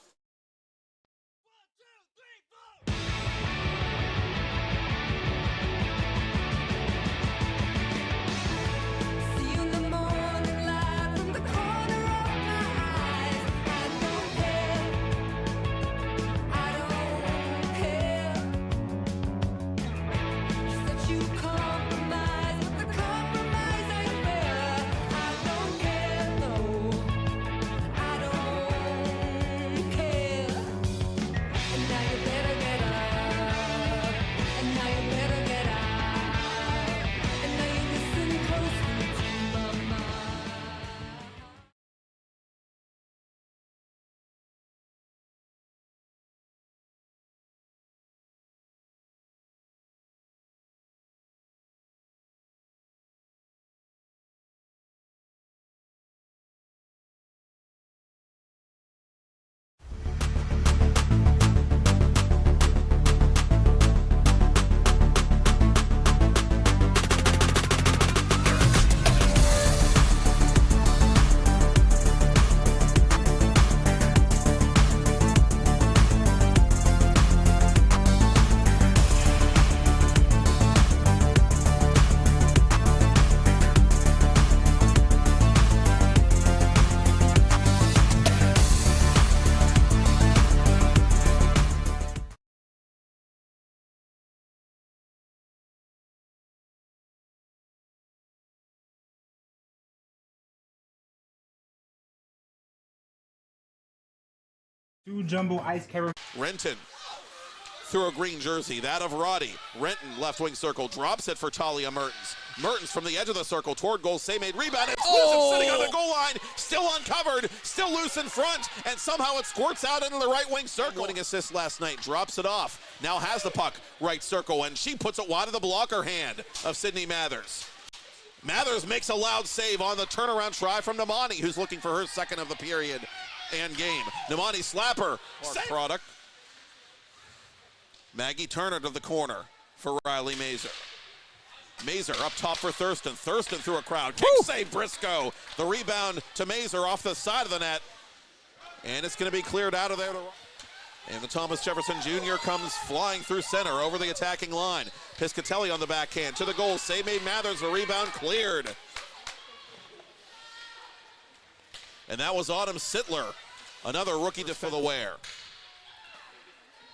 Two jumbo ice carry. Renton through a green jersey, that of Roddy. Renton, left wing circle, drops it for Talia Mertens. Mertens from the edge of the circle toward goal, save made, rebound, it's loose, sitting on the goal line, still uncovered, still loose in front, and somehow it squirts out into the right wing circle. Winning assist last night, drops it off, now has the puck, right circle, and she puts it wide of the blocker hand of Sydney Mathers. Mathers makes a loud save on the turnaround try from Namani, who's looking for her second of the period and game. Namani slapper, product. Maggie Turner to the corner for Riley Mazer. Mazer up top for Thurston. Thurston through a crowd. Kick save Briscoe. The rebound to Mazer off the side of the net. And it's going to be cleared out of there. And the Thomas Jefferson Jr. comes flying through center over the attacking line. Piscatelli on the backhand to the goal. Save made Mathers. The rebound cleared. And that was Autumn Sittler, another rookie to fill the wear.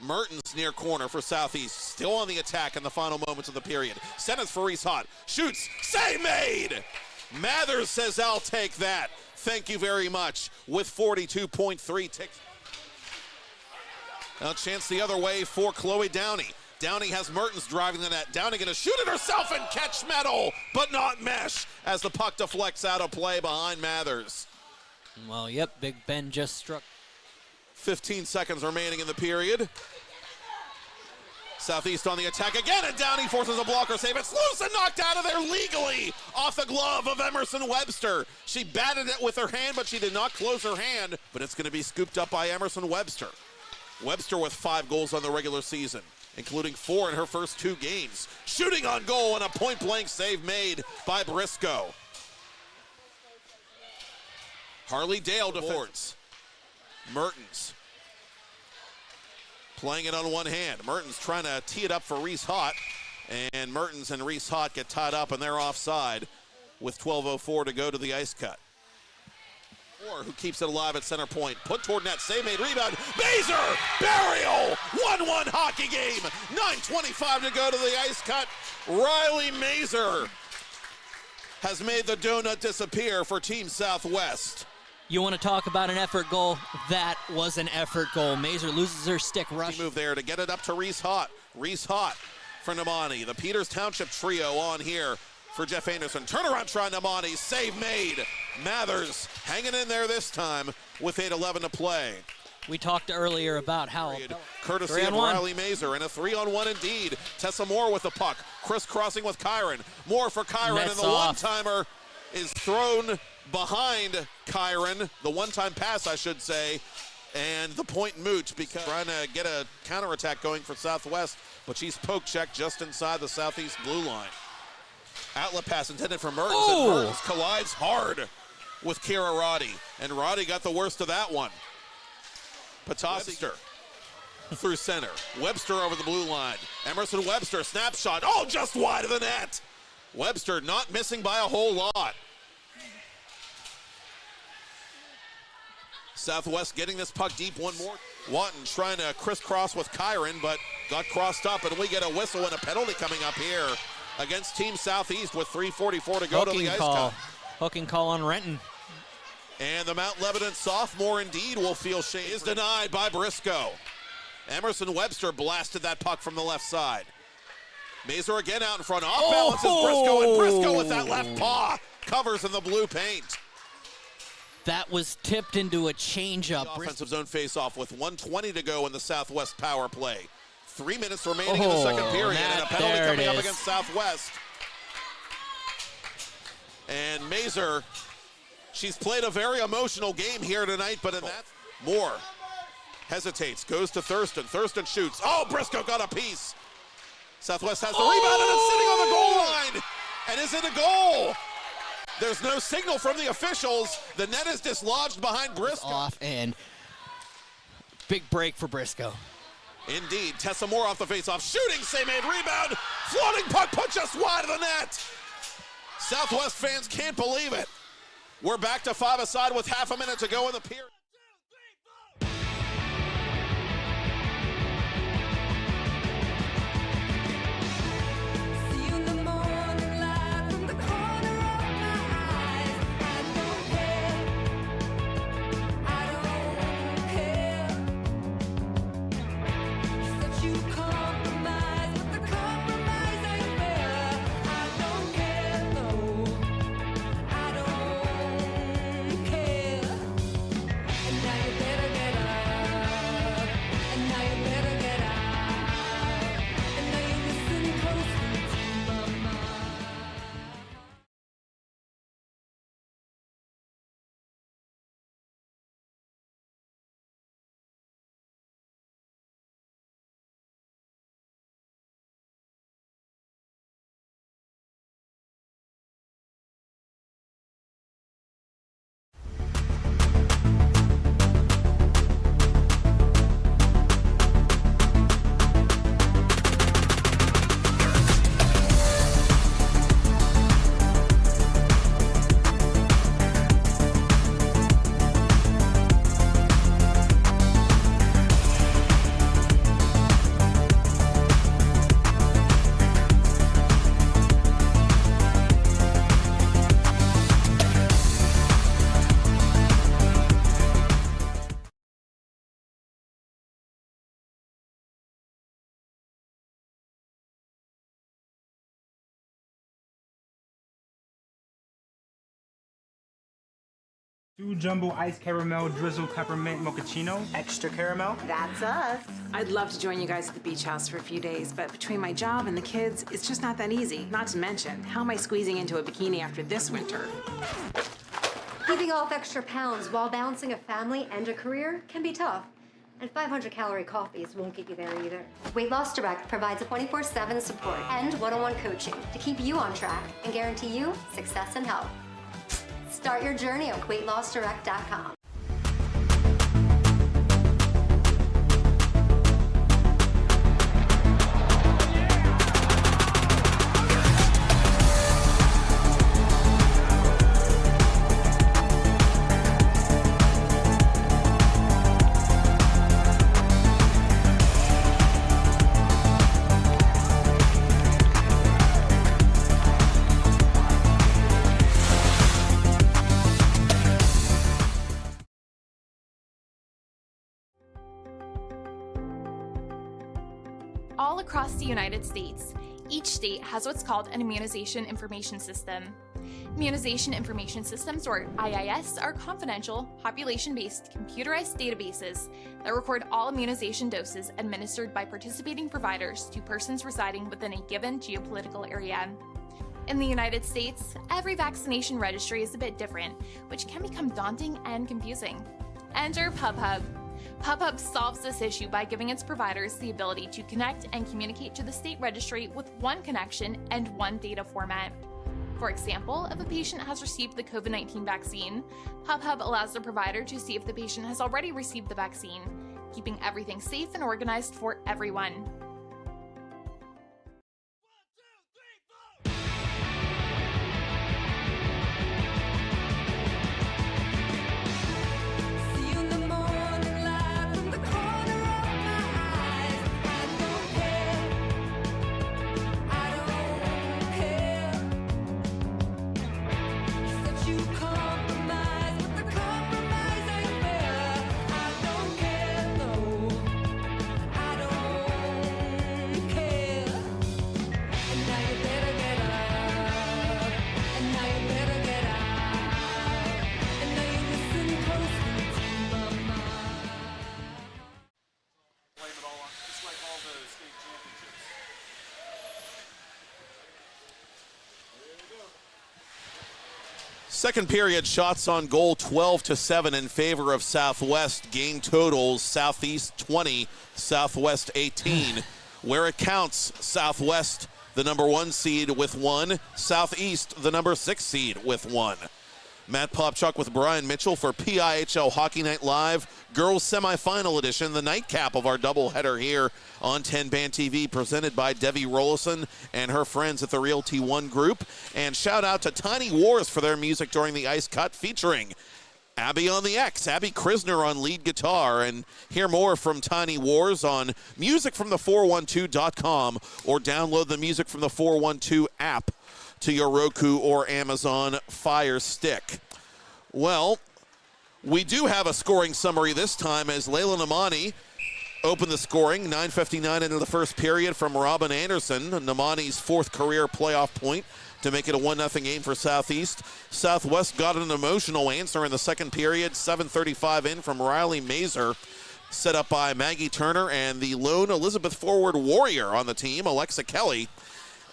Mertens near corner for Southeast, still on the attack in the final moments of the period. Sends for Reese Hott, shoots, save made! Mathers says, I'll take that. Thank you very much, with 42.3 ticks. Now chance the other way for Chloe Downey. Downey has Mertens driving the net. Downey going to shoot it herself and catch metal, but not mesh, as the puck deflects out of play behind Mathers. Well, yep, Big Ben just struck. 15 seconds remaining in the period. Southeast on the attack again, and Downey forces a blocker save. It's loose and knocked out of there legally off the glove of Emerson Webster. She batted it with her hand, but she did not close her hand, but it's going to be scooped up by Emerson Webster. Webster with 5 goals on the regular season, including 4 in her first 2 games. Shooting on goal and a point-blank save made by Briscoe. Harley Dale defends. Mertens playing it on one hand. Mertens trying to tee it up for Reese Hott, and Mertens and Reese Hott get tied up, and they're offside with 12:04 to go to the ice cut. Moore, who keeps it alive at center point, put toward net, save made, rebound, Mazer, burial, 1-1 hockey game, 9:25 to go to the ice cut. Riley Mazer has made the donut disappear for Team Southwest. You want to talk about an effort goal? That was an effort goal. Mazer loses her stick rush. Move there to get it up to Reese Hott. Reese Hott for Namani. The Peters Township trio on here for Jeff Anderson. Turnaround try Namani. Save made. Mathers hanging in there this time with 8:11 to play. We talked earlier about how courtesy of Riley Mazer, and a 3-on-1 indeed. Tessa Moore with the puck, crisscrossing with Kyron. Moore for Kyron, and the one-timer is thrown behind Kyron, the one-time pass, I should say, and the point moot because trying to get a counterattack going for Southwest, but she's poke checked just inside the Southeast blue line. Outlet pass intended for Mertens, and Mertens collides hard with Kira Roddy, and Roddy got the worst of that one. Patasi through center. Webster over the blue line. Emerson Webster, snapshot, just wide of the net. Webster not missing by a whole lot. Southwest getting this puck deep one more. Watton trying to crisscross with Kyron, but got crossed up, and we get a whistle and a penalty coming up here against Team Southeast with 3:44 to go to the ice cut. Hooking call on Renton. And the Mount Lebanon sophomore indeed will feel shame. Is denied by Briscoe. Emerson Webster blasted that puck from the left side. Mazer again out in front. Off balance is Briscoe, and Briscoe with that left paw covers in the blue paint. That was tipped into a changeup. Offensive zone face-off with 1:20 to go in the Southwest power play. 3 minutes remaining in the second period, and a penalty coming up against Southwest. And Mazer, she's played a very emotional game here tonight, but in that, Moore hesitates, goes to Thurston. Thurston shoots. Briscoe got a piece. Southwest has the rebound, and it's sitting on the goal line. And is it a goal? There's no signal from the officials. The net is dislodged behind Briscoe. Off, and big break for Briscoe. Indeed, Tessa Moore off the faceoff, shooting, save made, rebound, floating puck put just wide of the net. Southwest fans can't believe it. We're back to 5-a-side with half a minute to go in the period. 2 jumbo ice caramel drizzle peppermint mochaccino, extra caramel. That's us. I'd love to join you guys at the beach house for a few days, but between my job and the kids, it's just not that easy. Not to mention, how am I squeezing into a bikini after this winter? Keeping off extra pounds while balancing a family and a career can be tough. And 500-calorie coffees won't get you there either. Weight Loss Direct provides a 24/7 support and one-on-one coaching to keep you on track and guarantee you success and health. Start your journey at weightlossdirect.com. All across the United States, each state has what's called an immunization information system. Immunization information systems, or IIS, are confidential, population-based, computerized databases that record all immunization doses administered by participating providers to persons residing within a given geopolitical area. In the United States, every vaccination registry is a bit different, which can become daunting and confusing. Enter PubHub. PubHub solves this issue by giving its providers the ability to connect and communicate to the state registry with one connection and one data format. For example, if a patient has received the COVID-19 vaccine, PubHub allows the provider to see if the patient has already received the vaccine, keeping everything safe and organized for everyone. Second period, shots on goal 12-7 in favor of Southwest. Game totals, Southeast 20, Southwest 18. Where it counts, Southwest the number 1 seed with 1, Southeast the number 6 seed with 1. Matt Popchock with Brian Mitchell for PIHL Hockey Night Live, Girls Semifinal Edition, the nightcap of our doubleheader here on 10 Band TV, presented by Debbie Rollison and her friends at the Realty One Group. And shout out to Tiny Wars for their music during the ice cut, featuring Abby on the X, Abby Krisner on lead guitar. And hear more from Tiny Wars on musicfromthe412.com or download the Music from the 412 app to your Roku or Amazon Fire Stick. Well, we do have a scoring summary this time as Layla Namani opened the scoring. 9:59 into the first period from Robin Anderson, Namani's 4th career playoff point to make it a 1-0 game for Southeast. Southwest got an emotional answer in the second period. 7:35 in from Riley Mazer, set up by Maggie Turner and the lone Elizabeth forward warrior on the team, Alexa Kelly.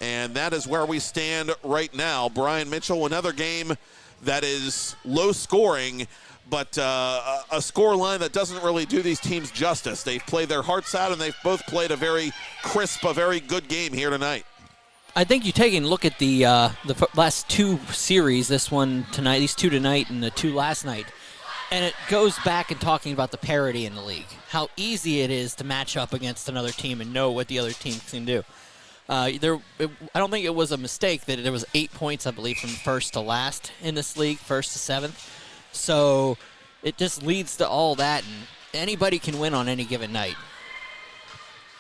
And that is where we stand right now. Brian Mitchell, another game that is low scoring, but a score line that doesn't really do these teams justice. They've played their hearts out, and they've both played a very crisp, a very good game here tonight. I think you take a look at the last 2 series, this one tonight, these 2 tonight and the 2 last night, and it goes back and talking about the parity in the league, how easy it is to match up against another team and know what the other team can do. I don't think it was a mistake that there was 8 points, I believe, from first to last in this league, 1st to 7th. So it just leads to all that, and anybody can win on any given night.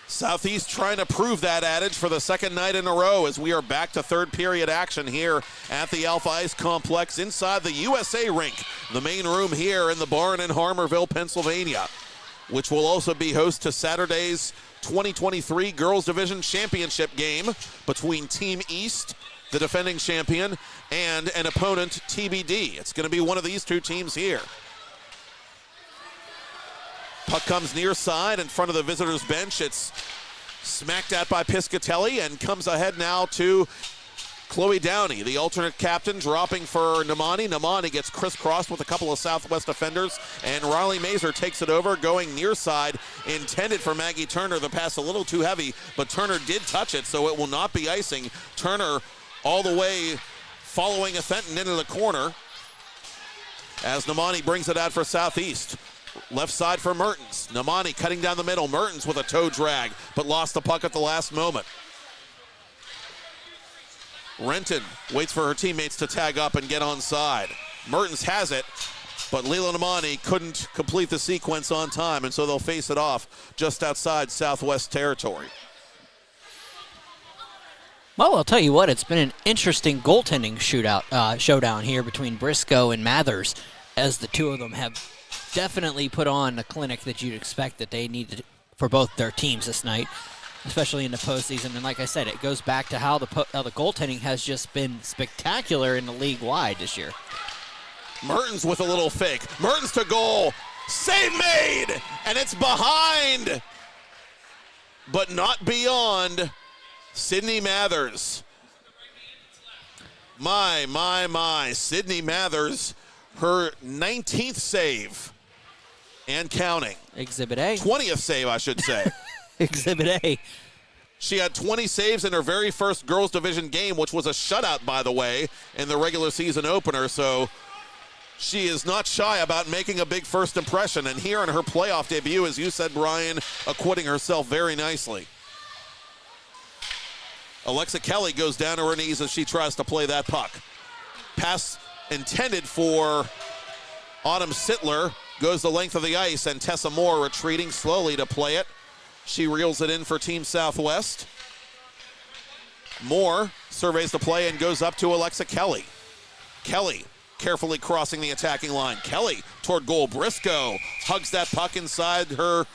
Southeast trying to prove that adage for the second night in a row as we are back to third period action here at the Alpha Ice Complex inside the USA rink, the main room here in the barn in Harmarville, Pennsylvania, which will also be host to Saturday's 2023 Girls Division Championship game between Team East, the defending champion, and an opponent TBD. It's going to be one of these two teams here. Puck comes near side in front of the visitors' bench. It's smacked at by Piscatelli and comes ahead now to Chloe Downey, the alternate captain, dropping for Namani. Namani gets crisscrossed with a couple of Southwest defenders, and Riley Mazer takes it over, going near side, intended for Maggie Turner. The pass a little too heavy, but Turner did touch it, so it will not be icing. Turner all the way following a Fenton into the corner as Namani brings it out for Southeast. Left side for Mertens. Namani cutting down the middle. Mertens with a toe drag, but lost the puck at the last moment. Renton waits for her teammates to tag up and get onside. Mertens has it, but Leela Namani couldn't complete the sequence on time, and so they'll face it off just outside Southwest territory. Well, I'll tell you what, it's been an interesting goaltending showdown here between Briscoe and Mathers, as the two of them have definitely put on a clinic that you'd expect that they needed for both their teams this night, especially in the postseason. And like I said, it goes back to how the goaltending has just been spectacular in the league-wide this year. Mertens with a little fake. Mertens to goal. Save made! And it's behind, but not beyond Sydney Mathers. My. Sydney Mathers, her 19th save and counting. Exhibit A. 20th save, I should say. Exhibit A. She had 20 saves in her very first girls division game, which was a shutout, by the way, in the regular season opener. So she is not shy about making a big first impression. And here in her playoff debut, as you said, Brian, acquitting herself very nicely. Alexa Kelly goes down to her knees as she tries to play that puck. Pass intended for Autumn Sittler goes the length of the ice, and Tessa Moore retreating slowly to play it. She reels it in for Team Southwest. Moore surveys the play and goes up to Alexa Kelly. Kelly carefully crossing the attacking line. Kelly toward goal. Briscoe hugs that puck inside her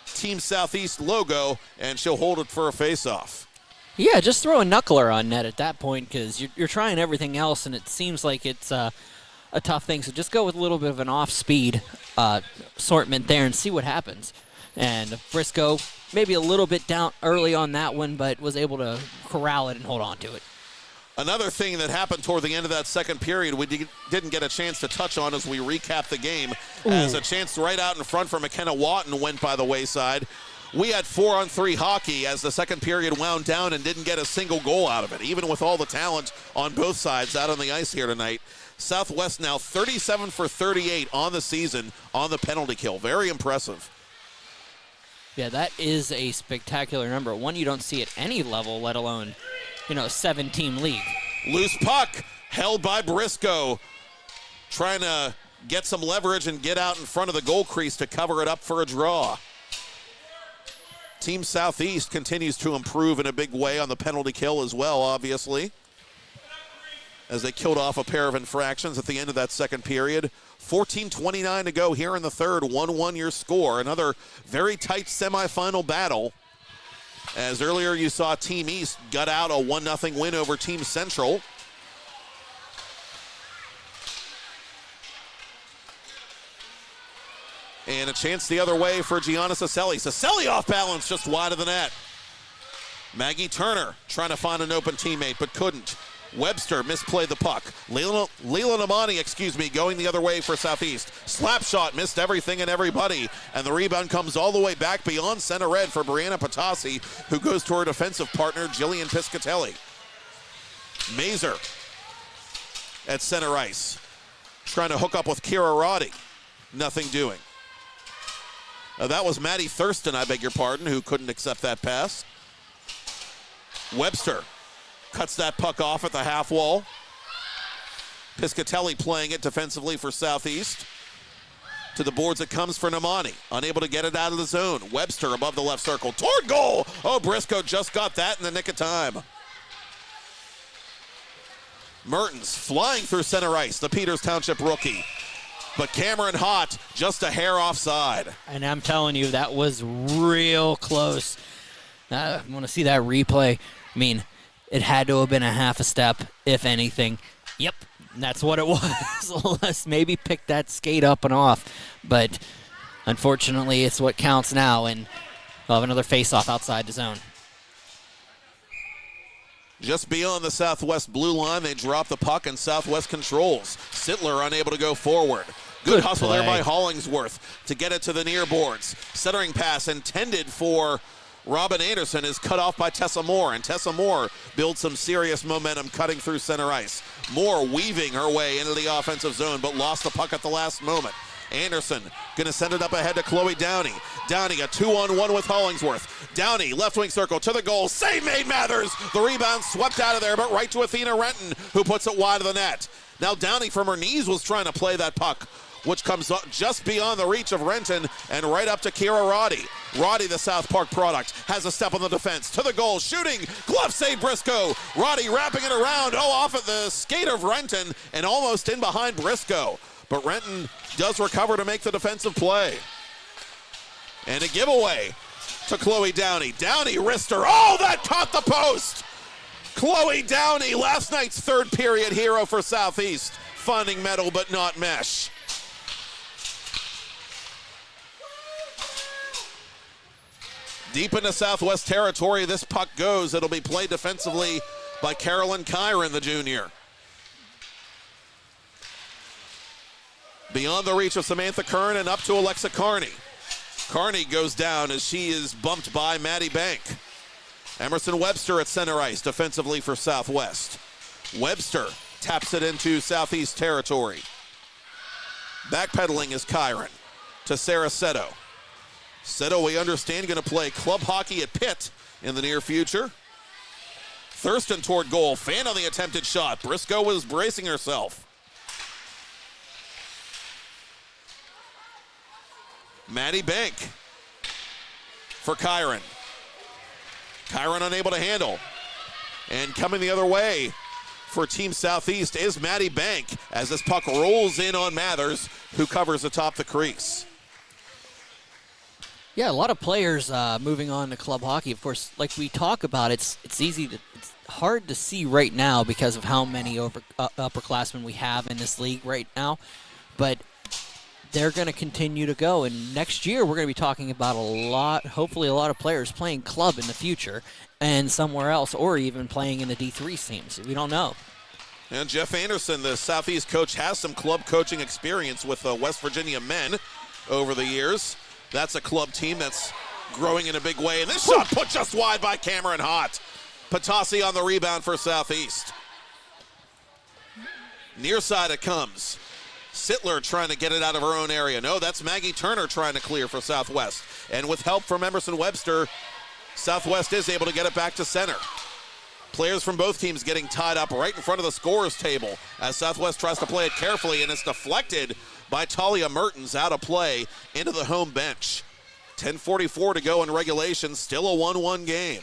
Team Southeast logo, and she'll hold it for a face-off. Yeah, just throw a knuckler on net at that point, because you're trying everything else, and it seems like it's a tough thing. So just go with a little bit of an off-speed assortment there and see what happens. And Briscoe maybe a little bit down early on that one, but was able to corral it and hold on to it. Another thing that happened toward the end of that second period we didn't get a chance to touch on as we recap the game, as a chance right out in front for McKenna Watton went by the wayside. We had 4-on-3 hockey as the second period wound down and didn't get a single goal out of it, even with all the talent on both sides out on the ice here tonight. Southwest now 37 for 38 on the season on the penalty kill. Very impressive. Yeah, that is a spectacular number. One you don't see at any level, let alone, a 7-team league. Loose puck held by Briscoe, trying to get some leverage and get out in front of the goal crease to cover it up for a draw. Team Southeast continues to improve in a big way on the penalty kill as well, obviously, as they killed off a pair of infractions at the end of that second period. 14:29 to go here in the third. 1-1 your score. Another very tight semifinal battle, as earlier you saw Team East gut out a 1-0 win over Team Central. And a chance the other way for Gianna Cicelli. Cicelli off balance, just wide of the net. Maggie Turner trying to find an open teammate, but couldn't. Webster misplayed the puck. Leela Namani, going the other way for Southeast. Slap shot, missed everything and everybody. And the rebound comes all the way back beyond center red for Brianna Patasi, who goes to her defensive partner, Jillian Piscatelli. Mazer at center ice, trying to hook up with Kira Roddy. Nothing doing. That was Maddie Thurston, I beg your pardon, who couldn't accept that pass. Webster cuts that puck off at the half wall. Piscatelli playing it defensively for Southeast. To the boards it comes for Namani. Unable to get it out of the zone. Webster above the left circle. Toward goal! Oh, Briscoe just got that in the nick of time. Mertens flying through center ice, the Peters Township rookie. But Cameron Hott just a hair offside. And I'm telling you, that was real close. I want to see that replay. I mean, it had to have been a half a step, if anything. Yep, and that's what it was. Les maybe picked that skate up and off, but unfortunately it's what counts now, and we'll have another face-off outside the zone. Just beyond the Southwest blue line, they drop the puck and Southwest controls. Sittler unable to go forward. Good hustle play there by Hollingsworth to get it to the near boards. Centering pass intended for Robin Anderson is cut off by Tessa Moore, and Tessa Moore builds some serious momentum cutting through center ice. Moore weaving her way into the offensive zone, but lost the puck at the last moment. Anderson gonna send it up ahead to Chloe Downey. Downey a 2-on-1 with Hollingsworth. Downey left wing circle to the goal. Save made Mathers. The rebound swept out of there, but right to Athena Renton, who puts it wide of the net. Now Downey from her knees was trying to play that puck, which comes up just beyond the reach of Renton and right up to Kira Roddy. Roddy, the South Park product, has a step on the defense. To the goal, shooting, glove save Briscoe. Roddy wrapping it around, off at the skate of Renton and almost in behind Briscoe. But Renton does recover to make the defensive play. And a giveaway to Chloe Downey. Downey wrist her. Oh, that caught the post! Chloe Downey, last night's third period hero for Southeast. Finding metal but not mesh. Deep into Southwest territory, this puck goes. It'll be played defensively by Carolyn Kyron, the junior. Beyond the reach of Samantha Kern and up to Alexa Carney. Carney goes down as she is bumped by Maddie Bank. Emerson Webster at center ice defensively for Southwest. Webster taps it into Southeast territory. Backpedaling is Kyron to Sarah Seto. Seto, we understand, going to play club hockey at Pitt in the near future. Thurston toward goal. Fan on the attempted shot. Briscoe was bracing herself. Maddie Bank for Kyron. Kyron unable to handle. And coming the other way for Team Southeast is Maddie Bank as this puck rolls in on Mathers, who covers atop the crease. Yeah, a lot of players moving on to club hockey. Of course, like we talk about, it's hard to see right now because of how many upperclassmen we have in this league right now. But they're going to continue to go, and next year we're going to be talking about hopefully a lot of players playing club in the future and somewhere else, or even playing in the D3 teams. We don't know. And Jeff Anderson, the Southeast coach, has some club coaching experience with the West Virginia men over the years. That's a club team that's growing in a big way. And this shot put just wide by Cameron Hott. Patasi on the rebound for Southeast. Near side it comes. Sittler trying to get it out of her own area. No, that's Maggie Turner trying to clear for Southwest. And with help from Emerson Webster, Southwest is able to get it back to center. Players from both teams getting tied up right in front of the scorer's table as Southwest tries to play it carefully, and it's deflected by Talia Mertens out of play into the home bench. 10:44 to go in regulation, still a 1-1 game.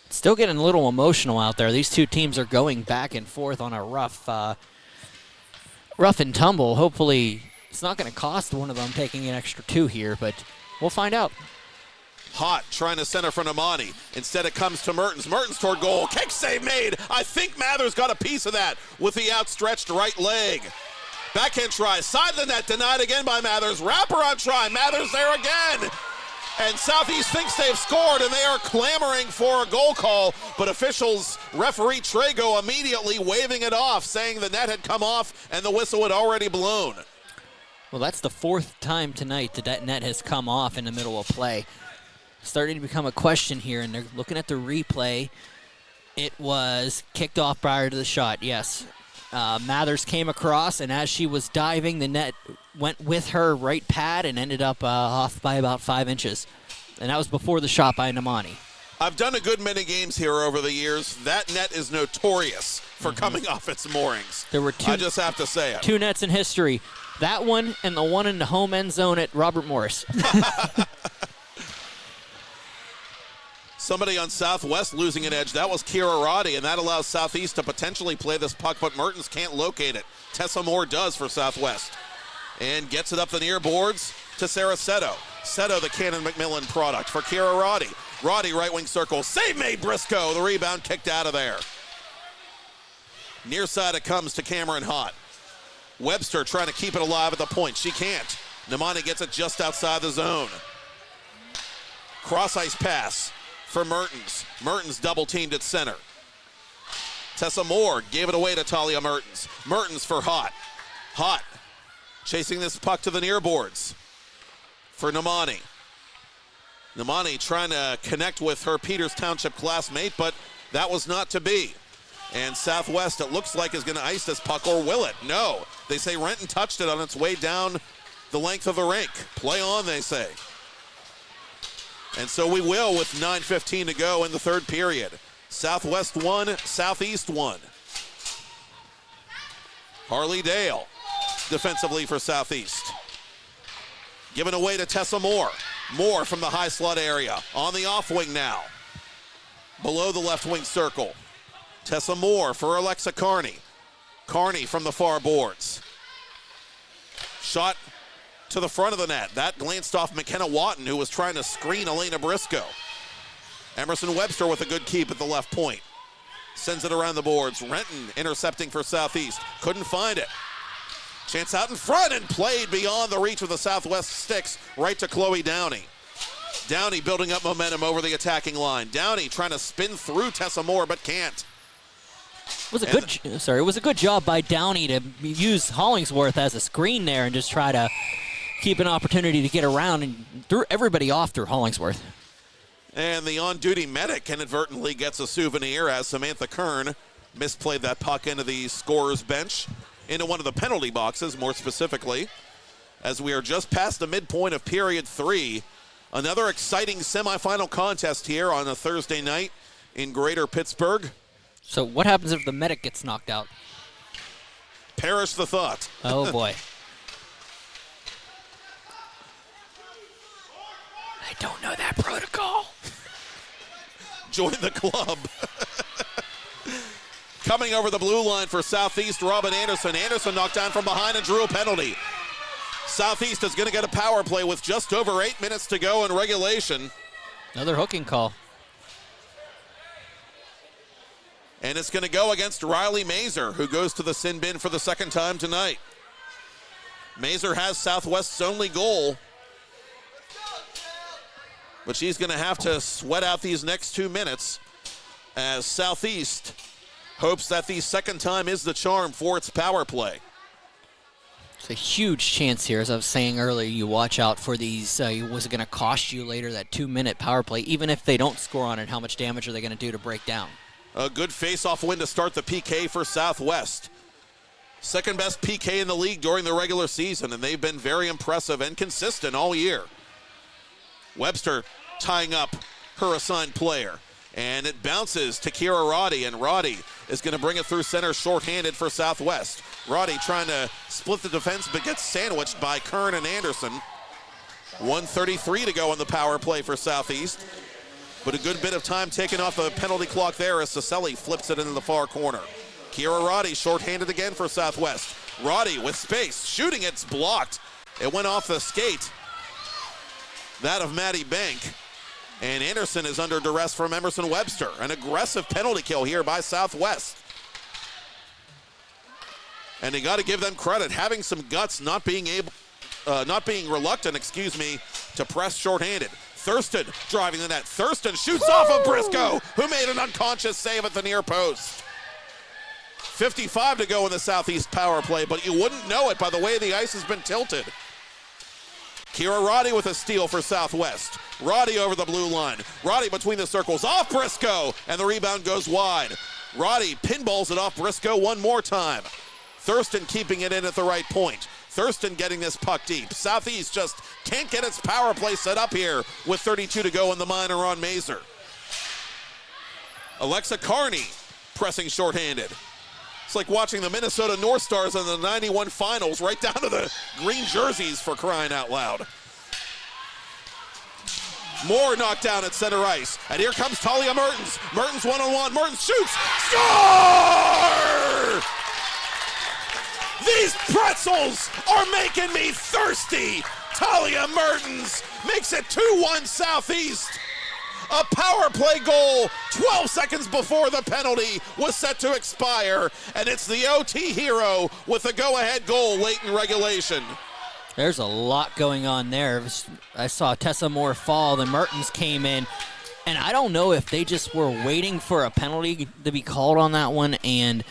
Still getting a little emotional out there. These two teams are going back and forth on a rough and tumble. Hopefully it's not going to cost one of them taking an extra two here, but we'll find out. Hott trying to center for Namani. Instead it comes to Mertens. Mertens toward goal. Kick save made. I think Mathers got a piece of that with the outstretched right leg. Backhand try. Side of the net. Denied again by Mathers. Wrapper on try. Mathers there again. And Southeast thinks they've scored, and they are clamoring for a goal call. But officials, referee Trago immediately waving it off, saying the net had come off and the whistle had already blown. Well, that's the fourth time tonight that net has come off in the middle of play. Starting to become a question here, and they're looking at the replay. It was kicked off prior to the shot, yes. Mathers came across, and as she was diving, the net went with her right pad and ended up off by about 5 inches. And that was before the shot by Namani. I've done a good many games here over the years. That net is notorious for coming off its moorings. There were I just have to say it. Two nets in history. That one and the one in the home end zone at Robert Morris. Somebody on Southwest losing an edge. That was Kira Roddy, and that allows Southeast to potentially play this puck, but Mertens can't locate it. Tessa Moore does for Southwest. And gets it up the near boards to Sarah Seto. Seto, the Cannon McMillan product for Kira Roddy. Roddy, right wing circle. Save made Briscoe. The rebound kicked out of there. Near side it comes to Cameron Hott. Webster trying to keep it alive at the point. She can't. Namani gets it just outside the zone. Cross ice pass for Mertens. Mertens double teamed at center. Tessa Moore gave it away to Talia Mertens. Mertens for Hott. Hott chasing this puck to the near boards for Namani. Namani trying to connect with her Peters Township classmate, but that was not to be. And Southwest, it looks like, is going to ice this puck, or will it? No. They say Renton touched it on its way down the length of the rink. Play on, they say. And so we will with 9:15 to go in the third period. Southwest 1, Southeast 1. Harley Dale defensively for Southeast. Given away to Tessa Moore. Moore from the high slot area. On the off wing now. Below the left wing circle. Tessa Moore for Alexa Carney. Carney from the far boards. Shot to the front of the net. That glanced off McKenna Watton, who was trying to screen Elena Briscoe. Emerson Webster with a good keep at the left point. Sends it around the boards. Renton intercepting for Southeast. Couldn't find it. Chance out in front and played beyond the reach of the Southwest sticks right to Chloe Downey. Downey building up momentum over the attacking line. Downey trying to spin through Tessa Moore but can't. It was a good job by Downey to use Hollingsworth as a screen there and just try to keep an opportunity to get around and threw everybody off through Hollingsworth. And the on-duty medic inadvertently gets a souvenir as Samantha Kern misplayed that puck into the scorer's bench, into one of the penalty boxes, more specifically, as we are just past the midpoint of period 3. Another exciting semifinal contest here on a Thursday night in Greater Pittsburgh. So what happens if the medic gets knocked out? Perish the thought. Oh, boy. I don't know that protocol. Join the club. Coming over the blue line for Southeast, Robin Anderson. Anderson knocked down from behind and drew a penalty. Southeast is going to get a power play with just over 8 minutes to go in regulation. Another hooking call. And it's going to go against Riley Mazer, who goes to the sin bin for the second time tonight. Mazer has Southwest's only goal, but she's going to have to sweat out these next 2 minutes as Southeast hopes that the second time is the charm for its power play. It's a huge chance here, as I was saying earlier. You watch out for these. Was it going to cost you later, that 2-minute power play? Even if they don't score on it, how much damage are they going to do to break down? A good face-off win to start the PK for Southwest. Second best PK in the league during the regular season, and they've been very impressive and consistent all year. Webster tying up her assigned player, and it bounces to Kira Roddy, and Roddy is going to bring it through center shorthanded for Southwest. Roddy trying to split the defense but gets sandwiched by Kern and Anderson. 1:33 to go in the power play for Southeast, but a good bit of time taken off the penalty clock there as Cicelli flips it into the far corner. Kira Roddy shorthanded again for Southwest. Roddy with space, shooting, it's blocked. It went off the skate. That of Maddie Bank. And Anderson is under duress from Emerson Webster. An aggressive penalty kill here by Southwest. And you got to give them credit, having some guts, not being reluctant, to press shorthanded. Thurston driving the net. Thurston shoots off of Briscoe, who made an unconscious save at the near post. 55 to go in the Southeast power play, but you wouldn't know it by the way the ice has been tilted. Kira Roddy with a steal for Southwest. Roddy over the blue line. Roddy between the circles, off Briscoe, and the rebound goes wide. Roddy pinballs it off Briscoe one more time. Thurston keeping it in at the right point. Thurston getting this puck deep. Southeast just can't get its power play set up here with 32 to go in the minor on Mazer. Alexa Carney pressing shorthanded. It's like watching the Minnesota North Stars in the 91 finals, right down to the green jerseys, for crying out loud. Moore knocked down at center ice. And here comes Talia Mertens. Mertens one-on-one. Mertens shoots. Score! These pretzels are making me thirsty. Talia Mertens makes it 2-1 Southeast. A power play goal 12 seconds before the penalty was set to expire, and it's the OT hero with a go-ahead goal late in regulation. There's a lot going on there. I saw Tessa Moore fall, then Mertens came in, and I don't know if they just were waiting for a penalty to be called on that one, and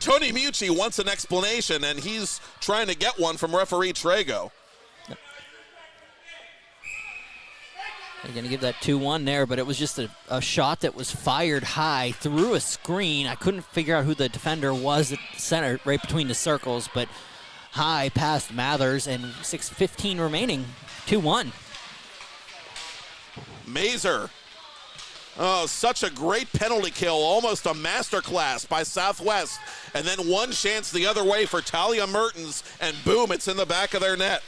Tony Mucci wants an explanation, and he's trying to get one from referee Trago. They're going to give that 2-1 there, but it was just a shot that was fired high through a screen. I couldn't figure out who the defender was at the center, right between the circles, but high past Mathers, and 6:15 remaining, 2-1. Mazer. Oh, such a great penalty kill, almost a masterclass by Southwest. And then one chance the other way for Talia Mertens, and boom, it's in the back of their net.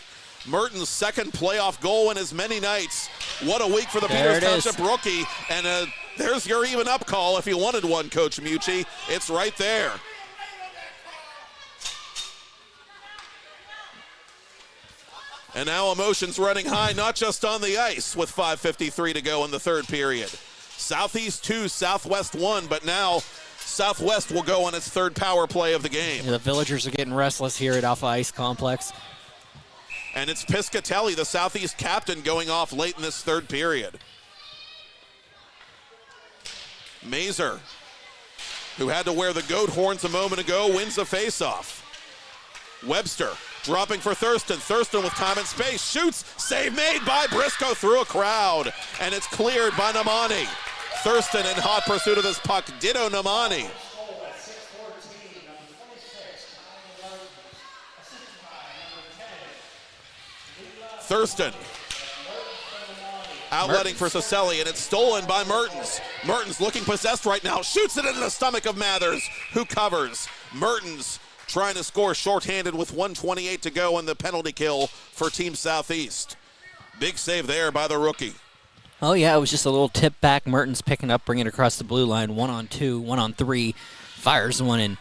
Mertens' second playoff goal in as many nights. What a week for the There Peters it is. Township rookie. And there's your even up call if you wanted one, Coach Mucci. It's right there. And now emotions running high, not just on the ice, with 5:53 to go in the third period. Southeast 2, Southwest 1, but now Southwest will go on its third power play of the game. The Villagers are getting restless here at Alpha Ice Complex. And it's Piscatelli, the Southeast captain, going off late in this third period. Mazer, who had to wear the goat horns a moment ago, wins the faceoff. Webster dropping for Thurston. Thurston with time and space. Shoots. Save made by Briscoe through a crowd. And it's cleared by Namani. Thurston in hot pursuit of this puck. Ditto Namani. Thurston outletting for Cicelli, and it's stolen by Mertens. Mertens looking possessed right now. Shoots it into the stomach of Mathers, who covers. Mertens trying to score shorthanded with 1:28 to go in the penalty kill for Team Southeast. Big save there by the rookie. Oh, yeah, it was just a little tip back. Mertens picking up, bringing it across the blue line. 1-on-2, 1-on-3. Fires one, and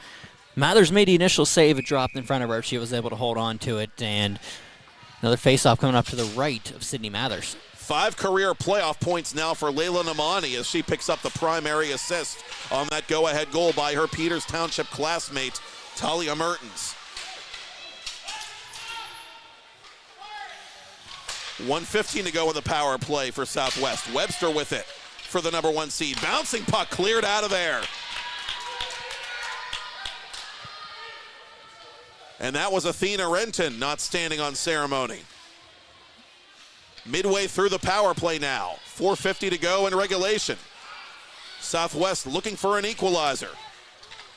Mathers made the initial save. It dropped in front of her. She was able to hold on to it, and another faceoff coming up to the right of Sydney Mathers. 5 career playoff points now for Layla Namani as she picks up the primary assist on that go-ahead goal by her Peters Township classmate, Talia Mertens. 1:15 to go in the power play for Southwest. Webster with it for the number 1 seed. Bouncing puck cleared out of there. And that was Athena Renton not standing on ceremony. Midway through the power play now. 4:50 to go in regulation. Southwest looking for an equalizer.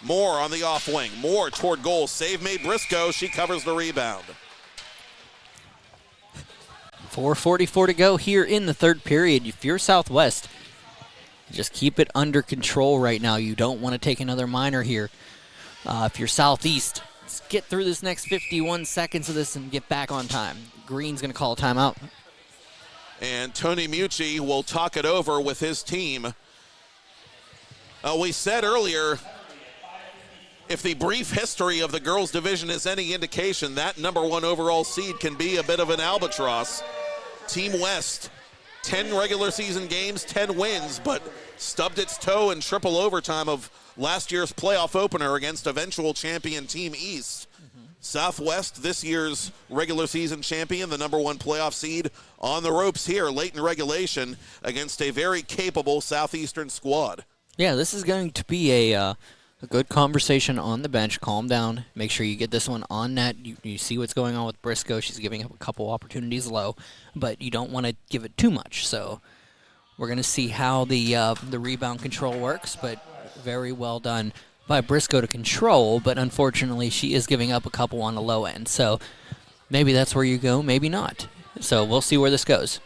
Moore on the off wing. Moore toward goal. Save made Briscoe. She covers the rebound. 4:44 to go here in the third period. If you're Southwest, just keep it under control right now. You don't want to take another minor here. If you're Southeast, let's get through this next 51 seconds of this and get back on time. Green's going to call a timeout. And Tony Mucci will talk it over with his team. We said earlier, if the brief history of the girls division is any indication, that number 1 overall seed can be a bit of an albatross. Team West, 10 regular season games, 10 wins, but stubbed its toe in triple overtime of last year's playoff opener against eventual champion Team East. Southwest, this year's regular season champion, the number 1 playoff seed, on the ropes here late in regulation against a very capable Southeastern squad. Yeah, this is going to be a good conversation on the bench. Calm down. Make sure you get this one on net. You see what's going on with Briscoe. She's giving up a couple opportunities low, but you don't want to give it too much. So we're going to see how the rebound control works, but very well done by Briscoe to control, but unfortunately she is giving up a couple on the low end. So maybe that's where you go, maybe not. So we'll see where this goes.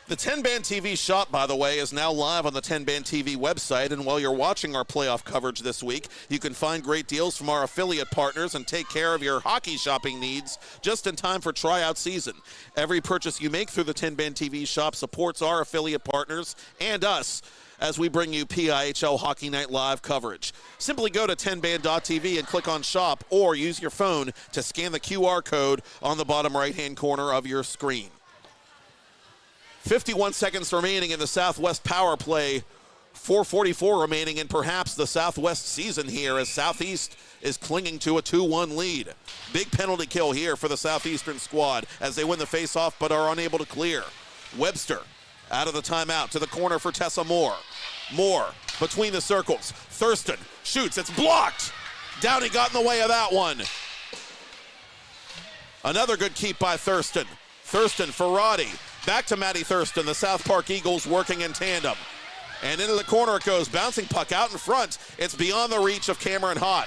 The 10-Band TV shop, by the way, is now live on the 10-Band TV website, and while you're watching our playoff coverage this week, you can find great deals from our affiliate partners and take care of your hockey shopping needs just in time for tryout season. Every purchase you make through the 10-Band TV shop supports our affiliate partners and us as we bring you PIHL Hockey Night Live coverage. Simply go to 10band.tv and click on shop, or use your phone to scan the QR code on the bottom right-hand corner of your screen. 51 seconds remaining in the Southwest power play. 4:44 remaining in perhaps the Southwest season here as Southeast is clinging to a 2-1 lead. Big penalty kill here for the Southeastern squad as they win the face-off but are unable to clear. Webster out of the timeout to the corner for Tessa Moore. Moore between the circles. Thurston shoots. It's blocked. Downey got in the way of that one. Another good keep by Thurston. Thurston for Roddy. Back to Maddie Thurston. The South Park Eagles working in tandem. And into the corner it goes. Bouncing puck out in front. It's beyond the reach of Cameron Hott.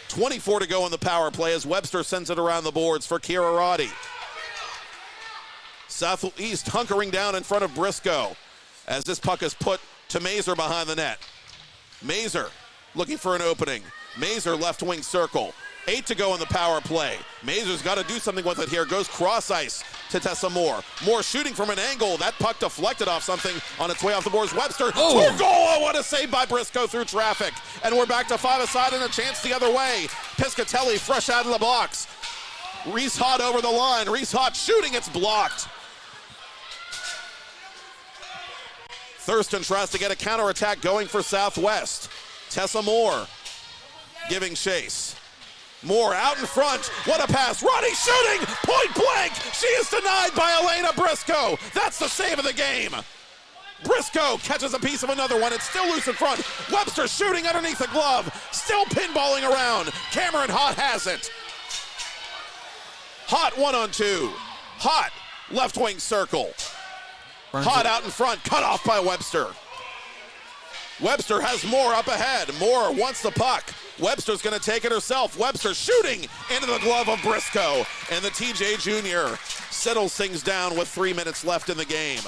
24 to go in the power play as Webster sends it around the boards for Kira Roddy. Southeast hunkering down in front of Briscoe as this puck is put to Mazer behind the net. Mazer looking for an opening. Mazer left wing circle. 8 to go in the power play. Mazer's got to do something with it here. Goes cross ice to Tessa Moore. Moore shooting from an angle. That puck deflected off something on its way off the boards. Webster. Oh, goal! Oh, what a save by Briscoe through traffic. And we're back to 5-a-side and a chance the other way. Piscatelli fresh out of the box. Reese Hott over the line. Reese Hott shooting. It's blocked. Thurston tries to get a counterattack going for Southwest. Tessa Moore giving chase. Moore out in front. What a pass. Roddy shooting. Point blank. She is denied by Elena Briscoe. That's the save of the game. Briscoe catches a piece of another one. It's still loose in front. Webster shooting underneath the glove. Still pinballing around. Cameron Hott has it. Hott 1-on-2. Hott left wing circle. Hott out in front. Cut off by Webster. Webster has Moore up ahead. Moore wants the puck. Webster's going to take it herself. Webster shooting into the glove of Briscoe. And the TJ Jr. settles things down with 3 minutes left in the game.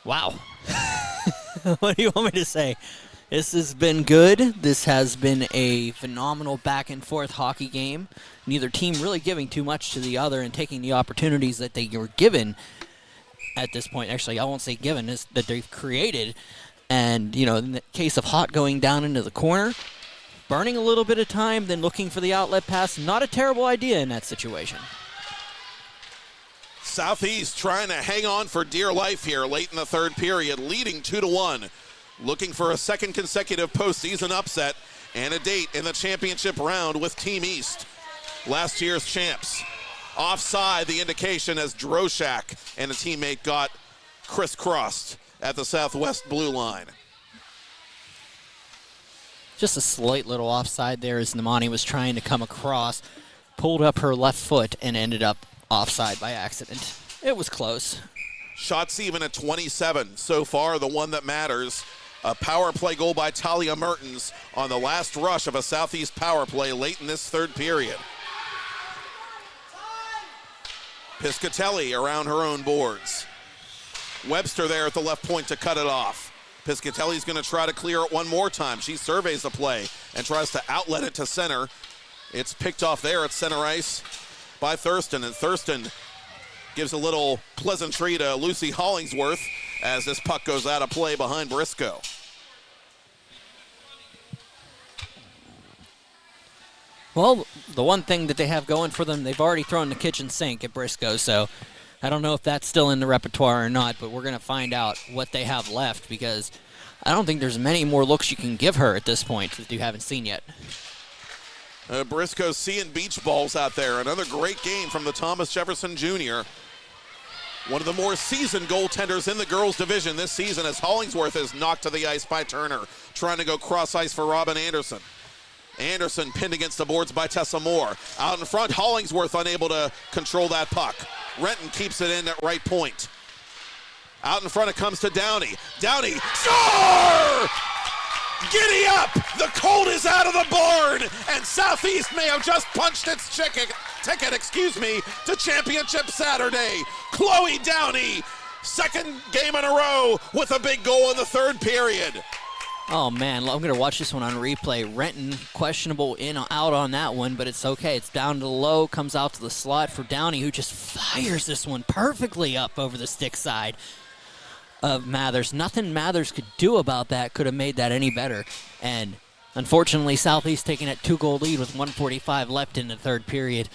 Wow. What do you want me to say? This has been good. This has been a phenomenal back and forth hockey game. Neither team really giving too much to the other and taking the opportunities that they were given at this point. Actually, I won't say given, is that they've created. And, you know, in the case of Hott going down into the corner, burning a little bit of time, then looking for the outlet pass, not a terrible idea in that situation. Southeast trying to hang on for dear life here late in the third period, leading 2-1. Looking for a second consecutive postseason upset and a date in the championship round with Team East, last year's champs. Offside, the indication as Droshak and a teammate got crisscrossed at the Southwest blue line. Just a slight little offside there as Namani was trying to come across, pulled up her left foot and ended up offside by accident. It was close. Shots even at 27 so far, the one that matters. A power play goal by Talia Mertens on the last rush of a Southeast power play late in this third period. Piscatelli around her own boards. Webster there at the left point to cut it off. Piscatelli's going to try to clear it one more time. She surveys the play and tries to outlet it to center. It's picked off there at center ice by Thurston, and Thurston gives a little pleasantry to Lucy Hollingsworth as this puck goes out of play behind Briscoe. Well, the one thing that they have going for them, they've already thrown the kitchen sink at Briscoe, so I don't know if that's still in the repertoire or not, but we're going to find out what they have left because I don't think there's many more looks you can give her at this point that you haven't seen yet. Briscoe seeing beach balls out there. Another great game from the Thomas Jefferson Jr. One of the more seasoned goaltenders in the girls division this season as Hollingsworth is knocked to the ice by Turner, trying to go cross ice for Robin Anderson. Anderson pinned against the boards by Tessa Moore. Out in front, Hollingsworth unable to control that puck. Renton keeps it in at right point. Out in front it comes to Downey. Downey, score! Giddy up! The cold is out of the barn, and Southeast may have just punched its ticket, to Championship Saturday. Chloe Downey, second game in a row with a big goal in the third period. Oh, man, I'm going to watch this one on replay. Renton, questionable in or out on that one, but it's okay. It's down to the low, comes out to the slot for Downey, who just fires this one perfectly up over the stick side of Mathers. Nothing Mathers could do about that could have made that any better. And unfortunately, Southeast taking that 2-goal lead with 1:45 left in the third period.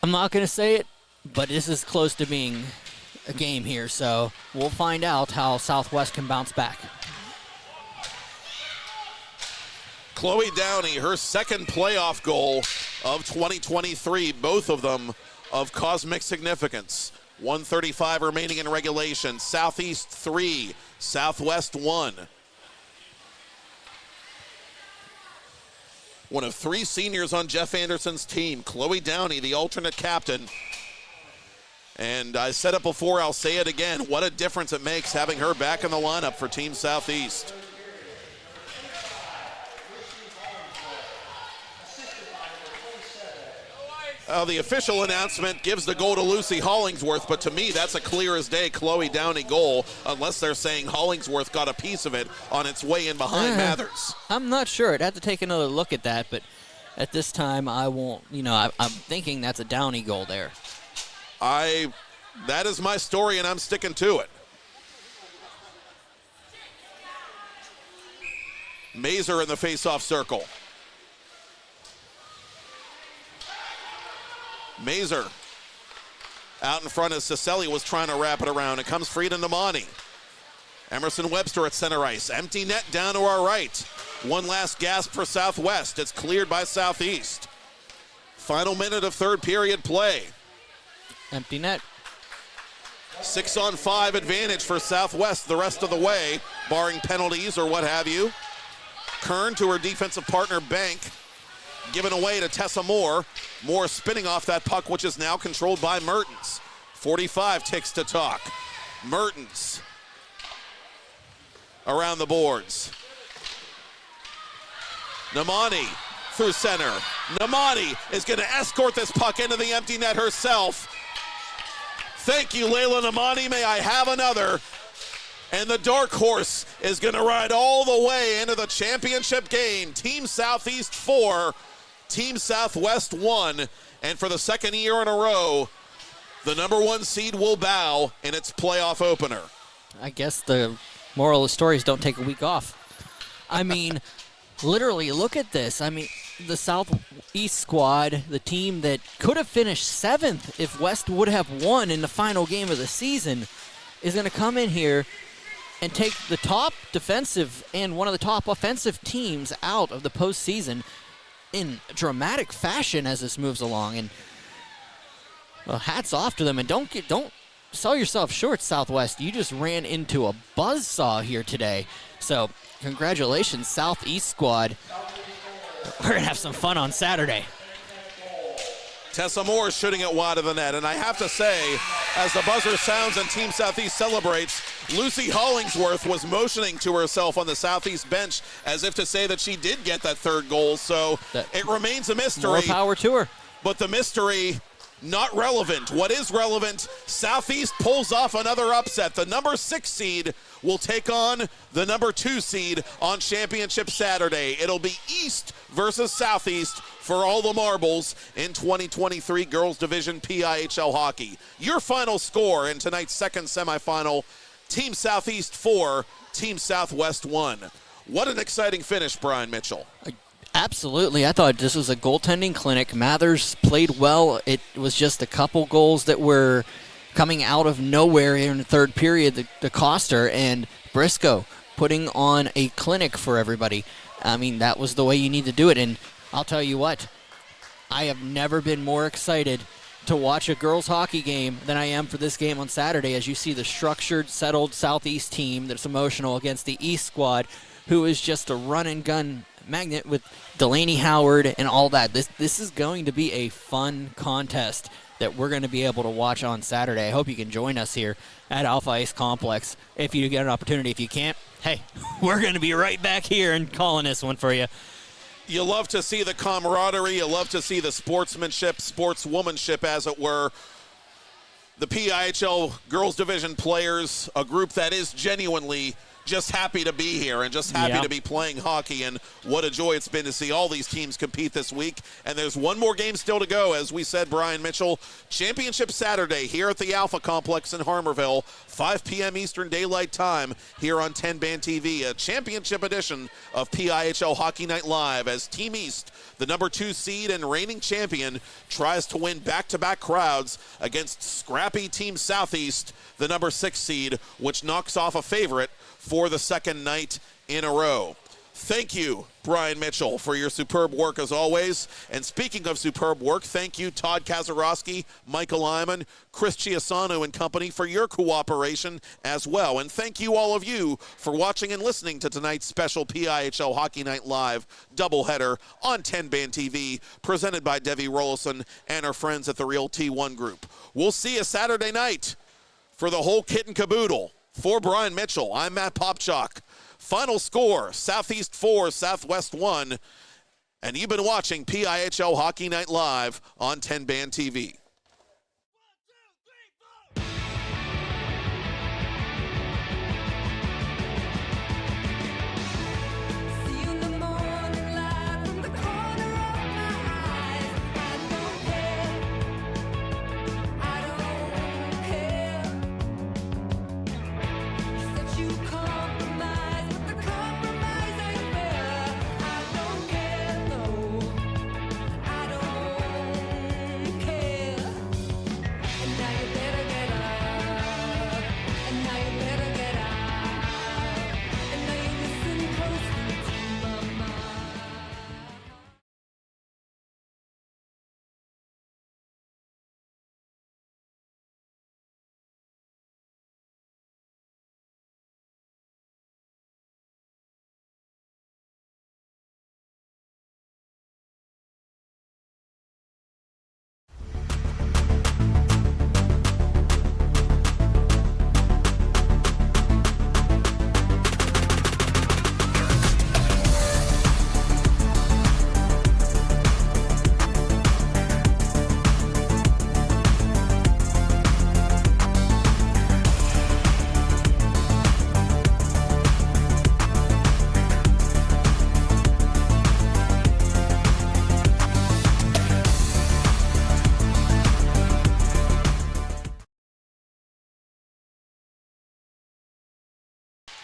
I'm not going to say it, but this is close to being game here, so we'll find out how Southwest can bounce back. Chloe Downey, her second playoff goal of 2023, both of them of cosmic significance. 1:35 remaining in regulation. Southeast 3, Southwest 1. One of 3 seniors on Jeff Anderson's team, Chloe Downey, the alternate captain. And I said it before, I'll say it again. What a difference it makes having her back in the lineup for Team Southeast. The official announcement gives the goal to Lucy Hollingsworth, but to me, that's a clear as day Chloe Downey goal, unless they're saying Hollingsworth got a piece of it on its way in behind Mathers. I'm not sure. I'd have to take another look at that, but at this time, I won't, I'm thinking that's a Downey goal there. That is my story, and I'm sticking to it. Mazer in the face-off circle. Mazer out in front as Cicelli was trying to wrap it around. It comes free to Namani. Emerson Webster at center ice. Empty net down to our right. One last gasp for Southwest. It's cleared by Southeast. Final minute of third period play. Empty net. 6-on-5 advantage for Southwest the rest of the way, barring penalties or what have you. Kern to her defensive partner, Bank. Given away to Tessa Moore. Moore spinning off that puck, which is now controlled by Mertens. 45 ticks to talk. Mertens around the boards. Namani through center. Namani is going to escort this puck into the empty net herself. Thank you, Layla Namani. May I have another? And the dark horse is going to ride all the way into the championship game. Team Southeast 4, Team Southwest 1. And for the second year in a row, the number 1 seed will bow in its playoff opener. I guess the moral of the story is don't take a week off. I mean, literally, look at this. I mean, the Southeast squad, the team that could have finished 7th if West would have won in the final game of the season, is going to come in here and take the top defensive and one of the top offensive teams out of the postseason in dramatic fashion as this moves along. And well, hats off to them. And don't sell yourself short, Southwest. You just ran into a buzzsaw here today. So congratulations, Southeast squad. We're going to have some fun on Saturday. Tessa Moore shooting it wide of the net. And I have to say, as the buzzer sounds and Team Southeast celebrates, Lucy Hollingsworth was motioning to herself on the Southeast bench as if to say that she did get that third goal. So it remains a mystery. More power to her. But the mystery, not relevant. What is relevant, Southeast pulls off another upset. The number 6 seed will take on the number 2 seed on Championship Saturday. It'll be East versus Southeast for all the marbles in 2023 Girls Division PIHL Hockey. Your final score in tonight's second semifinal, Team Southeast 4, Team Southwest 1. What an exciting finish, Brian Mitchell. Absolutely. I thought this was a goaltending clinic. Mathers played well. It was just a couple goals that were coming out of nowhere in the third period that cost her, and Briscoe putting on a clinic for everybody. I mean, that was the way you need to do it. And I'll tell you what, I have never been more excited to watch a girls hockey game than I am for this game on Saturday, as you see the structured, settled Southeast team that's emotional against the East squad, who is just a run-and-gun magnet with Delaney Howard and all that. This is going to be a fun contest that we're going to be able to watch on Saturday. I hope you can join us here at Alpha Ice Complex if you get an opportunity. If you can't, hey, we're going to be right back here and calling this one for you. You love to see the camaraderie. You love to see the sportsmanship, sportswomanship, as it were. The PIHL Girls Division players, a group that is genuinely just happy to be here and just happy to be playing hockey, and what a joy it's been to see all these teams compete this week. And there's one more game still to go. As we said, Brian Mitchell, Championship Saturday here at the Alpha Complex in Harmarville, 5 p.m. Eastern Daylight Time here on 10 Band TV, a championship edition of PIHL Hockey Night Live, as Team East, the number 2 seed and reigning champion, tries to win back-to-back crowds against scrappy Team Southeast, the number 6 seed, which knocks off a favorite for the second night in a row. Thank you, Brian Mitchell, for your superb work as always. And speaking of superb work, thank you, Todd Kazarowski, Michael Lyman, Chris Chiasano and company for your cooperation as well. And thank you, all of you, for watching and listening to tonight's special PIHL Hockey Night Live doubleheader on 10 Band TV, presented by Devi Rollison and our friends at the Real T1 Group. We'll see you Saturday night for the whole kit and caboodle. For Brian Mitchell, I'm Matt Popchock. Final score, Southeast 4, Southwest 1. And you've been watching PIHL Hockey Night Live on 10 Band TV.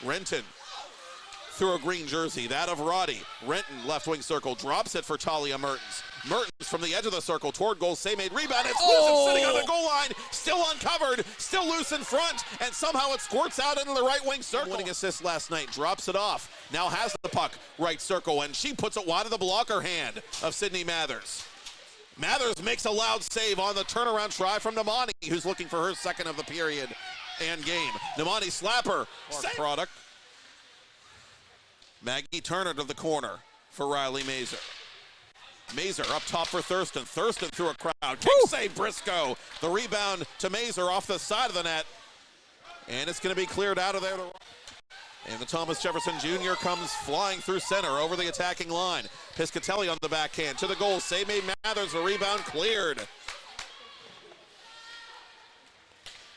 Renton through a green jersey, that of Roddy. Renton, left wing circle, drops it for Talia Mertens. Mertens from the edge of the circle toward goal, save made, rebound, it's loose and sitting on the goal line, still uncovered, still loose in front, and somehow it squirts out into the right wing circle. Winning assist last night, drops it off, now has the puck, right circle, and she puts it wide of the blocker hand of Sydney Mathers. Mathers makes a loud save on the turnaround try from Namani, who's looking for her second of the period and game. Namani slapper, product. Maggie Turner to the corner for Riley Mazer. Mazer up top for Thurston. Thurston through a crowd. Kick save Briscoe. The rebound to Mazer off the side of the net. And it's going to be cleared out of there. And the Thomas Jefferson Jr. comes flying through center over the attacking line. Piscatelli on the backhand to the goal. Save made Mathers. The rebound cleared.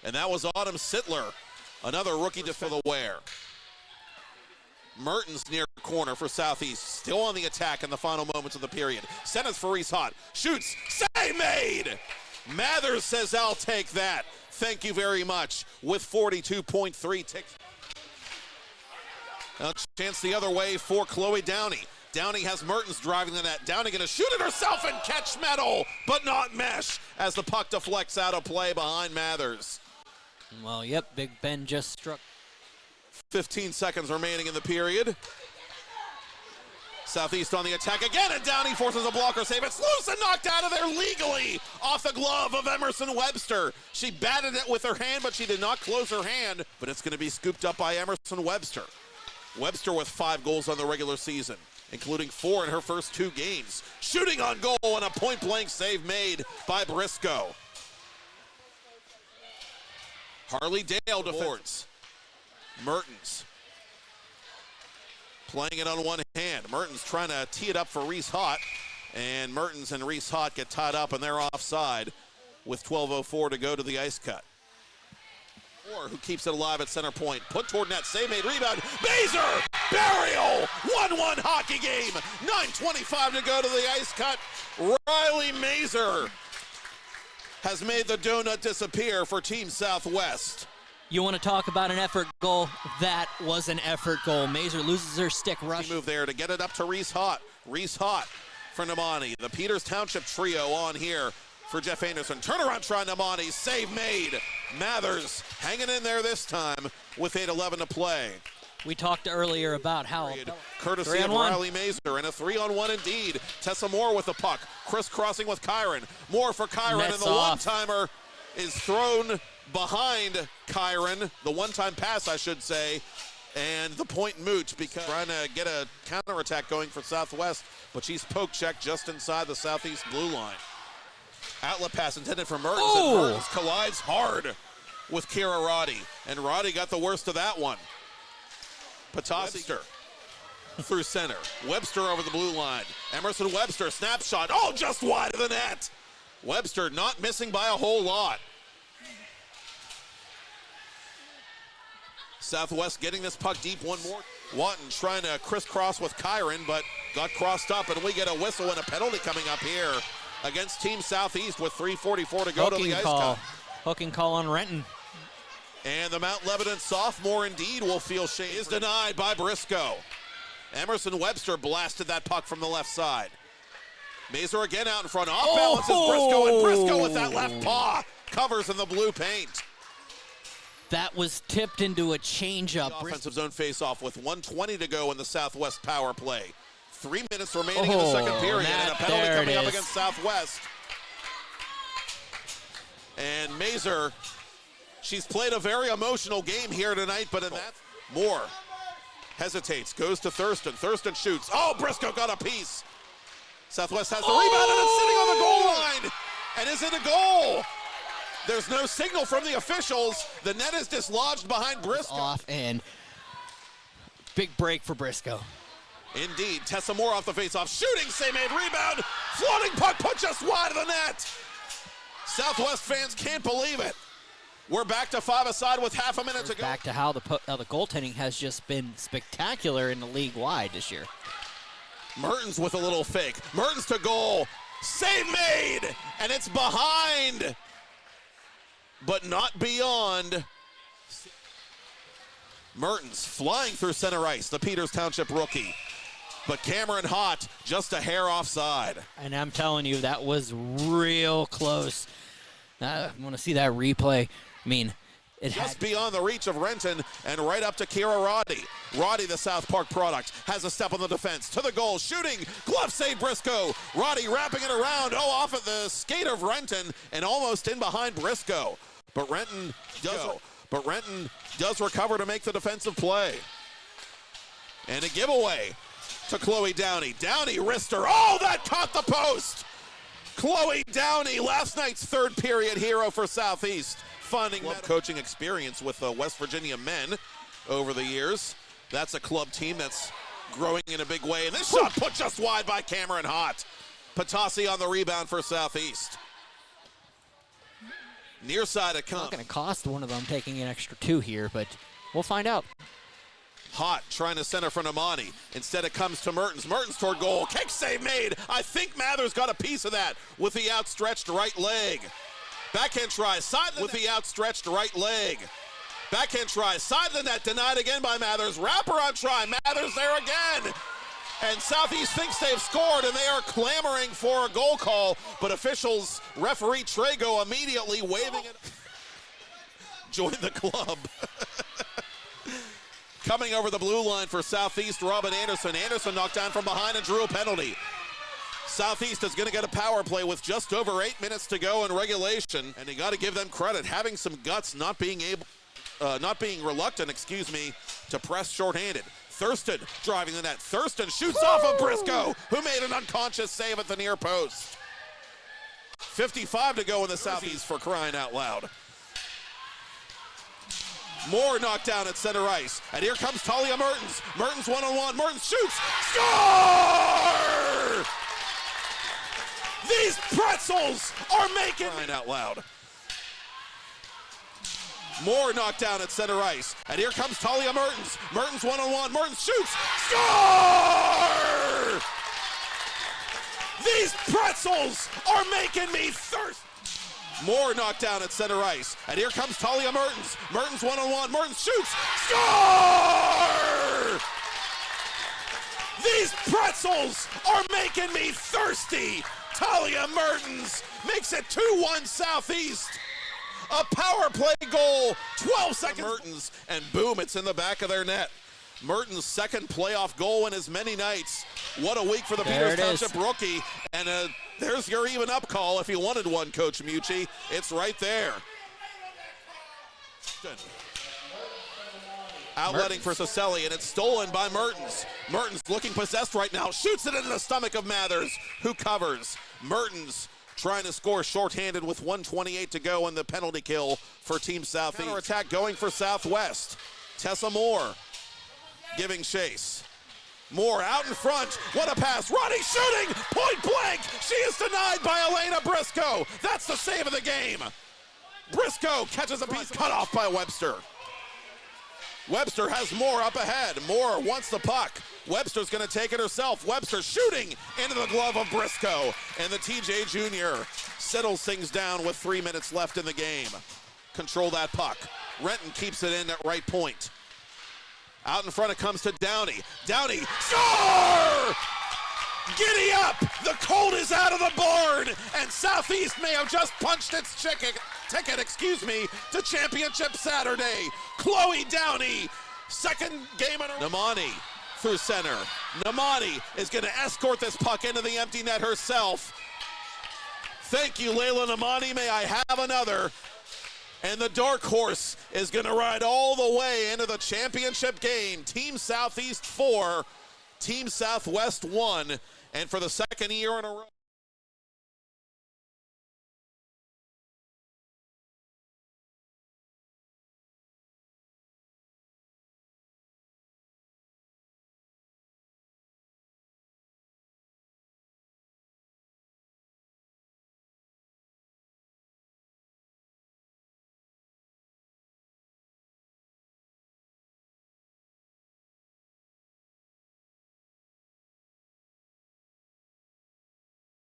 And that was Autumn Sittler, another rookie for the wear. Mertens near corner for Southeast, still on the attack in the final moments of the period. Sends for Reese Hott, shoots, save made! Mathers says, I'll take that. Thank you very much, with 42.3 ticks. A chance the other way for Chloe Downey. Downey has Mertens driving the net. Downey going to shoot it herself and catch metal, but not mesh, as the puck deflects out of play behind Mathers. Well, yep, Big Ben just struck. 15 seconds remaining in the period. Southeast on the attack again, and Downey forces a blocker save. It's loose and knocked out of there legally off the glove of Emerson Webster. She batted it with her hand, but she did not close her hand, but it's going to be scooped up by Emerson Webster. Webster with 5 goals on the regular season, including 4 in her first 2 games. Shooting on goal and a point-blank save made by Briscoe. Harley Dale defends. Mertens playing it on one hand. Mertens trying to tee it up for Reese Hott, and Mertens and Reese Hott get tied up and they're offside with 12:04 to go to the ice cut. Who keeps it alive at center point. Put toward net, save made, rebound. Mazer, burial, 1-1 hockey game. 9:25 to go to the ice cut. Riley Mazer has made the donut disappear for Team Southwest. You want to talk about an effort goal? That was an effort goal. Mazer loses her stick rush. Move there to get it up to Reese Hott. Reese Hott for Namani. The Peters Township trio on here for Jeff Anderson. Turnaround try Namani. Save made. Mathers hanging in there this time with 8:11 to play. We talked earlier about how Courtesy of Riley Mazer, and a 3-on-1 indeed. Tessa Moore with the puck, crisscrossing with Kyron. Moore for Kyron, Nets and the off. one-timer is thrown behind Kyron. The one-time pass, I should say, and the point moot because trying to get a counterattack going for Southwest, but she's poke checked just inside the Southeast blue line. Outlet pass intended for Mertens, and Mertens collides hard with Kira Roddy, and Roddy got the worst of that one. Patasi through center. Webster over the blue line. Emerson Webster, snapshot. Oh, just wide of the net. Webster not missing by a whole lot. Southwest getting this puck deep one more. Watton trying to crisscross with Kyron, but got crossed up, and we get a whistle and a penalty coming up here against Team Southeast with 3:44 to go to the ice cut. Hooking call on Renton. And the Mount Lebanon sophomore indeed will feel shame. Is denied by Briscoe. Emerson Webster blasted that puck from the left side. Mazer again out in front. Off balance is Briscoe, and Briscoe with that left paw covers in the blue paint. That was tipped into a changeup. Offensive zone face-off with 1:20 to go in the Southwest power play. 3 minutes remaining in the second period, and a penalty coming up against Southwest. And Mazer, she's played a very emotional game here tonight, but in that, Moore hesitates, goes to Thurston. Thurston shoots. Oh, Briscoe got a piece. Southwest has the rebound, and it's sitting on the goal line. And is it a goal? There's no signal from the officials. The net is dislodged behind Briscoe. Off, and big break for Briscoe. Indeed, Tessa Moore off the faceoff, shooting, save made, rebound, floating puck put just wide of the net. Southwest fans can't believe it. We're back to 5 aside with half a minute to go. Back to how the goaltending has just been spectacular in the league wide this year. Mertens with a little fake. Mertens to goal. Save made, and it's behind, but not beyond. Mertens flying through center ice, the Peters Township rookie. But Cameron Hott just a hair offside. And I'm telling you, that was real close. I want to see that replay. I mean, it just beyond the reach of Renton and right up to Kira Roddy. Roddy, the South Park product, has a step on the defense. To the goal, shooting, glove save Briscoe. Roddy wrapping it around, off at the skate of Renton and almost in behind Briscoe. But Renton does recover to make the defensive play. And a giveaway to Chloe Downey. Downey wrister. Oh, that caught the post. Chloe Downey, last night's third period hero for Southeast. Finding coaching experience with West Virginia men over the years. That's a club team that's growing in a big way. And this shot put just wide by Cameron Hott. Patasi on the rebound for Southeast. Near side it comes. Not going to cost one of them taking an extra 2 here, but we'll find out. Hott trying to center for Namani. Instead it comes to Mertens. Mertens toward goal. Kick save made. I think Mathers got a piece of that with the outstretched right leg. Backhand try, side with the outstretched right leg. Backhand try, side of the net, denied again by Mathers. Wraparound try, Mathers there again. And Southeast thinks they've scored, and they are clamoring for a goal call, but officials, referee Trago immediately waving it. Join the club. Coming over the blue line for Southeast, Robin Anderson. Anderson knocked down from behind and drew a penalty. Southeast is going to get a power play with just over 8 minutes to go in regulation, and you got to give them credit, having some guts, not being reluctant, to press shorthanded. Thurston driving the net. Thurston shoots off of Briscoe, who made an unconscious save at the near post. 55 to go in the Southeast, for crying out loud. Moore knocked down at center ice, and here comes Talia Mertens. Mertens one-on-one. Mertens shoots. Score! These pretzels are making crying out loud. Moore knocked down at center ice. And here comes Talia Mertens. Mertens one-on-one. Mertens shoots. Score! These pretzels are making me thirsty. Moore knocked down at center ice. And here comes Talia Mertens. Mertens one-on-one. Mertens shoots. Score! These pretzels are making me thirsty. Talia Mertens makes it 2-1 Southeast. A power play goal, 12 seconds. Mertens, and boom, it's in the back of their net. Mertens' second playoff goal in as many nights. What a week for the Peters Township rookie. And there's your even up call if you wanted one, Coach Mucci. It's right there. Good. Outletting for Cicelli, and it's stolen by Mertens. Mertens looking possessed right now. Shoots it into the stomach of Mathers, who covers. Mertens trying to score shorthanded with 1:28 to go in the penalty kill for Team Southeast. Counter attack going for Southwest. Tessa Moore giving chase. Moore out in front. What a pass. Ronnie shooting. Point blank. She is denied by Elena Briscoe. That's the save of the game. Briscoe catches a piece cut off by Webster. Webster has Moore up ahead. Moore wants the puck. Webster's going to take it herself. Webster shooting into the glove of Briscoe. And the TJ Jr. settles things down with 3 minutes left in the game. Control that puck. Renton keeps it in at right point. Out in front it comes to Downey. Downey, score! Giddy up! The cold is out of the barn, and Southeast may have just punched its ticket, to Championship Saturday. Chloe Downey, second game in a row. Namani through center. Namani is going to escort this puck into the empty net herself. Thank you, Layla Namani. May I have another? And the dark horse is going to ride all the way into the championship game. Team Southeast 4, Team Southwest 1, and for the second year in a row.